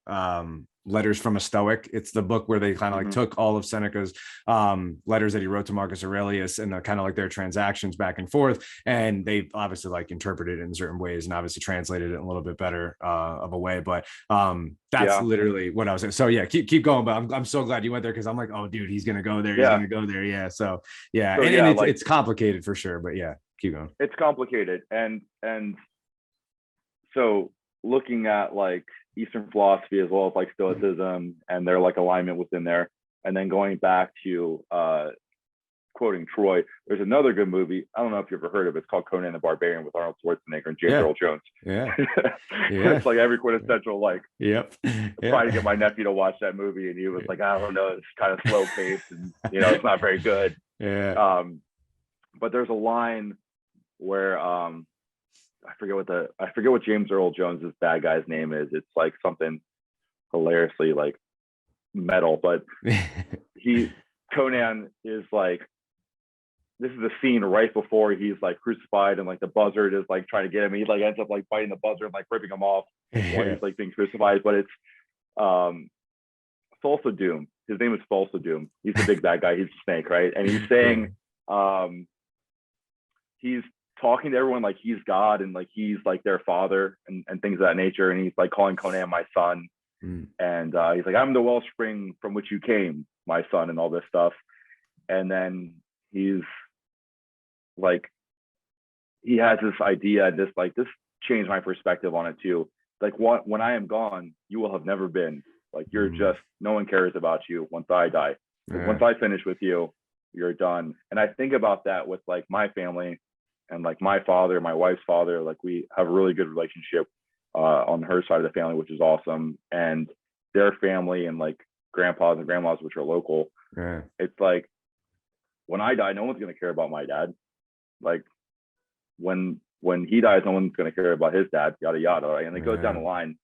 Letters from a Stoic. It's the book where they kind of like took all of Seneca's letters that he wrote to Marcus Aurelius and kind of like their transactions back and forth, and they obviously like interpreted it in certain ways and obviously translated it in a little bit better of a way, but that's literally what I was saying. So keep going, but I'm so glad you went there, because I'm like, oh dude, he's gonna go there, he's gonna go there. It's complicated for sure, but keep going. It's complicated, and so looking at like Eastern philosophy as well as like Stoicism and their like alignment within there, and then going back to quoting Troy, there's another good movie. I don't know if you've ever heard of it. It's called Conan the Barbarian with Arnold Schwarzenegger and James Earl Jones. Yeah. It's like every quintessential, like, Yep. trying to get my nephew to watch that movie, and he was like, I don't know, it's kind of slow paced, and it's not very good. Yeah. But there's a line where I forget what James Earl Jones's bad guy's name is. It's like something hilariously like metal, but Conan is like, this is the scene right before he's like crucified, and like the buzzard is like trying to get him. He like ends up like biting the buzzard and like ripping him off while he's like being crucified. But it's Thulsa Doom. His name is Thulsa Doom. He's the big bad guy. He's a snake, right? And he's saying, he's talking to everyone like he's God and like he's like their father and things of that nature. And he's like calling Conan my son. And he's like, I'm the wellspring from which you came, my son, and all this stuff. And then he's like, he has this idea, this changed my perspective on it too. Like, when I am gone, you will have never been. Like, you're just, no one cares about you once I die. Like, once I finish with you, you're done. And I think about that with like my family and like my father, my wife's father. Like, we have a really good relationship on her side of the family, which is awesome. And their family and like grandpas and grandmas, which are local. It's like, when I die, no one's going to care about my dad. Like, when he dies, no one's going to care about his dad, yada, yada. Right? And it goes down the line.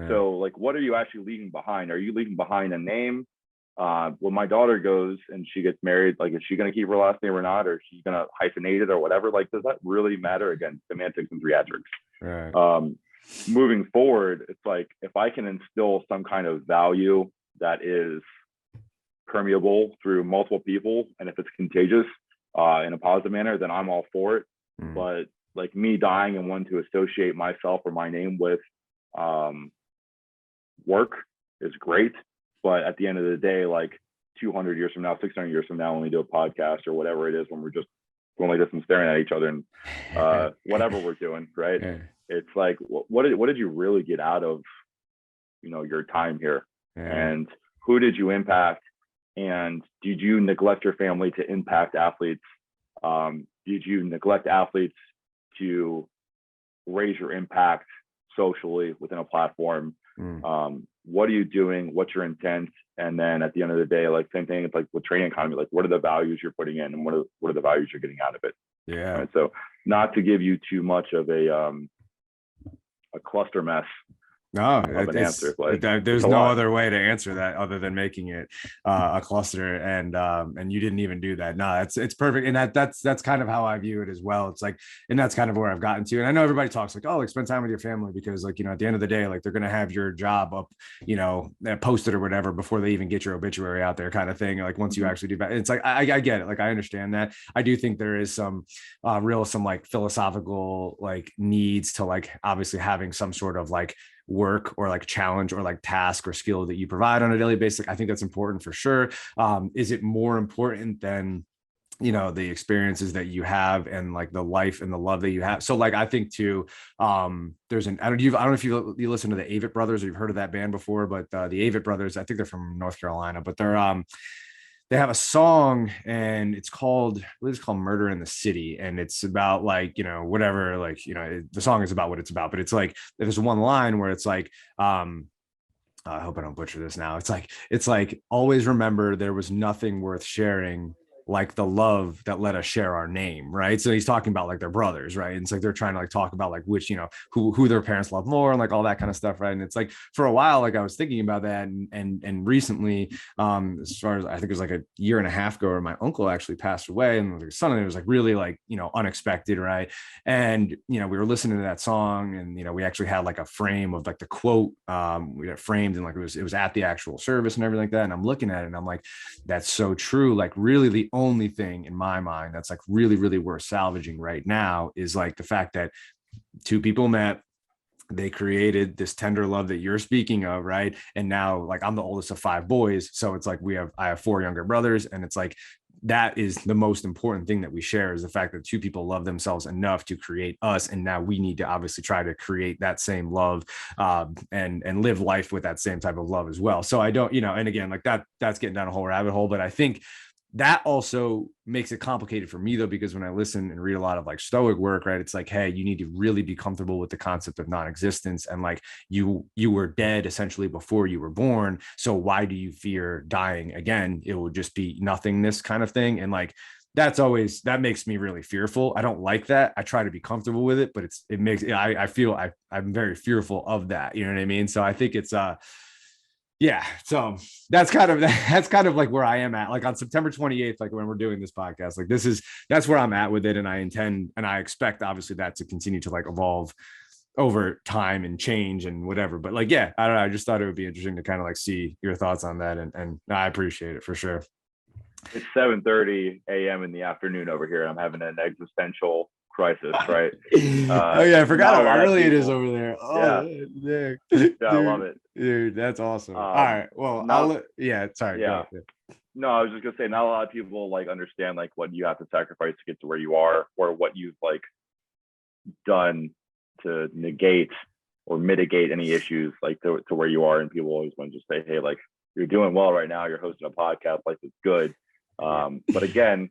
So like, what are you actually leaving behind? Are you leaving behind a name? When my daughter goes and she gets married, like, is she going to keep her last name or not? Or is she going to hyphenate it or whatever? Like, does that really matter? Again, semantics and theatrics. Moving forward, it's like, if I can instill some kind of value that is permeable through multiple people, and if it's contagious in a positive manner, then I'm all for it. But like, me dying and wanting to associate myself or my name with work is great, but at the end of the day, like 200 years from now, 600 years from now, when we do a podcast or whatever it is, when we're just like this and staring at each other and whatever we're doing, right? It's like, what did you really get out of your time here? And who did you impact? And did you neglect your family to impact athletes? Did you neglect athletes to raise your impact socially within a platform? What are you doing? What's your intent? And then at the end of the day, like, same thing, it's like with training economy, like, what are the values you're putting in, and what are the values you're getting out of it? Right? So, not to give you too much of a cluster mess of an answer, like, there's no other way to answer that other than making it a cluster, and you didn't even do that. No, it's perfect. And that's kind of how I view it as well. It's like, and that's kind of where I've gotten to. And I know everybody talks like, oh, like, spend time with your family, because like, at the end of the day, like, they're going to have your job up, posted or whatever before they even get your obituary out there, kind of thing. Like, once you actually do that, it's like, I get it. Like, I understand that. I do think there is some like philosophical like needs to like, obviously having some sort of like work or like challenge or like task or skill that you provide on a daily basis. I think that's important for sure. Is it more important than the experiences that you have and like the life and the love that you have? So like, I think too, there's I don't know if you listen to the Avett Brothers, or you've heard of that band before, but the Avett Brothers, I think they're from North Carolina, but they have a song, and it's called Murder in the City. And it's about like, whatever, like, the song is about what it's about, but it's like, there's one line where it's like, I hope I don't butcher this now. It's like, always remember, there was nothing worth sharing like the love that let us share our name, right? So he's talking about like their brothers, right? And it's like they're trying to like talk about like which, who their parents love more and like all that kind of stuff, right? And it's like, for a while, like I was thinking about that, and recently, as far as I think it was like a year and a half ago, where my uncle actually passed away, and the son of it was like really like unexpected, right? And we were listening to that song, and we actually had like a frame of like the quote, we got framed, and like it was at the actual service and everything like that. And I'm looking at it and I'm like, that's so true. Like, really, the only thing in my mind that's like really, really worth salvaging right now is like the fact that two people met, they created this tender love that you're speaking of, right? And now, like, I'm the oldest of 5 boys, so it's like I have 4 younger brothers, and it's like that is the most important thing that we share, is the fact that two people love themselves enough to create us. And now we need to obviously try to create that same love, and live life with that same type of love as well. So I don't, and again, like that's getting down a whole rabbit hole, but I think that also makes it complicated for me, though, because when I listen and read a lot of like Stoic work, right, it's like, hey, you need to really be comfortable with the concept of non-existence, and like you were dead essentially before you were born, so why do you fear dying again? It will just be nothingness kind of thing. And like that makes me really fearful. I don't like that. I try to be comfortable with it, but I feel I'm very fearful of that, you know what I mean? So I think it's yeah, so that's kind of like where I am at, like on September 28th, like when we're doing this podcast, like that's where I'm at with it. And I intend, and I expect obviously that to continue to like evolve over time and change and whatever. But like, yeah, I don't know. I just thought it would be interesting to kind of like see your thoughts on that. And I appreciate it for sure. It's 7:30 a.m. in the afternoon over here. I'm having an existential crisis, right? Oh yeah, I forgot how early it is over there. Oh yeah, I love it, dude. That's awesome. All right, well, sorry. Yeah, no, I was just gonna say, not a lot of people like understand like what you have to sacrifice to get to where you are, or what you've like done to negate or mitigate any issues like to where you are. And people always want to just say, hey, like, you're doing well right now, you're hosting a podcast, life is good. But again,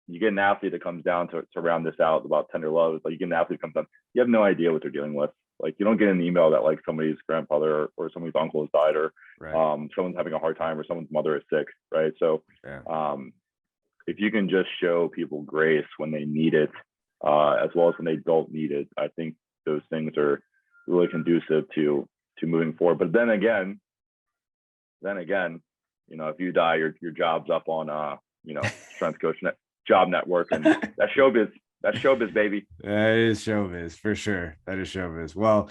you get an athlete that comes down to round this out about tender love. It's like, you get an athlete that comes down, you have no idea what they're dealing with. Like, you don't get an email that like somebody's grandfather or somebody's uncle has died, or someone's having a hard time, or someone's mother is sick, right? So if you can just show people grace when they need it, as well as when they don't need it, I think those things are really conducive to moving forward. But then again, if you die, your job's up on Strength Coach Job Network, and that's showbiz. That's showbiz, baby. That is showbiz for sure. That is showbiz. Well,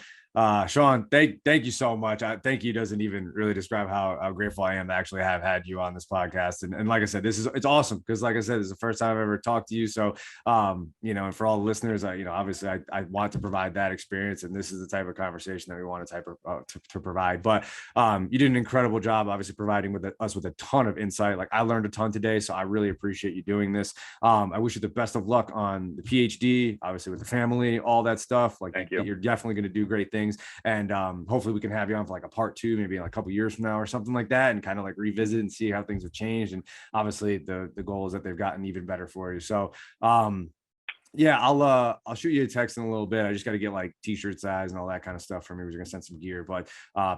Sean, thank you so much. Thank you doesn't even really describe how grateful I am to actually have had you on this podcast. And like I said, it's awesome, because like I said, this is the first time I've ever talked to you. So, and for all the listeners, obviously I want to provide that experience, and this is the type of conversation that we want to provide. But you did an incredible job, obviously, providing us with a ton of insight. Like, I learned a ton today, so I really appreciate you doing this. I wish you the best of luck on the PhD, obviously with the family, all that stuff. Like, thank you. You're definitely going to do great things. And hopefully we can have you on for like a part 2, maybe in like a couple years from now or something like that, and kind of like revisit and see how things have changed. And obviously the goal is that they've gotten even better for you. So yeah, I'll shoot you a text in a little bit. I just got to get like t-shirt size and all that kind of stuff from me. We're going to send some gear, but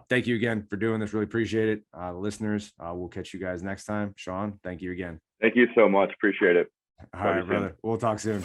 thank you again for doing this. Really appreciate it. Listeners, we'll catch you guys next time. Sean, thank you again. Thank you so much. Appreciate it. All right, brother. We'll talk soon.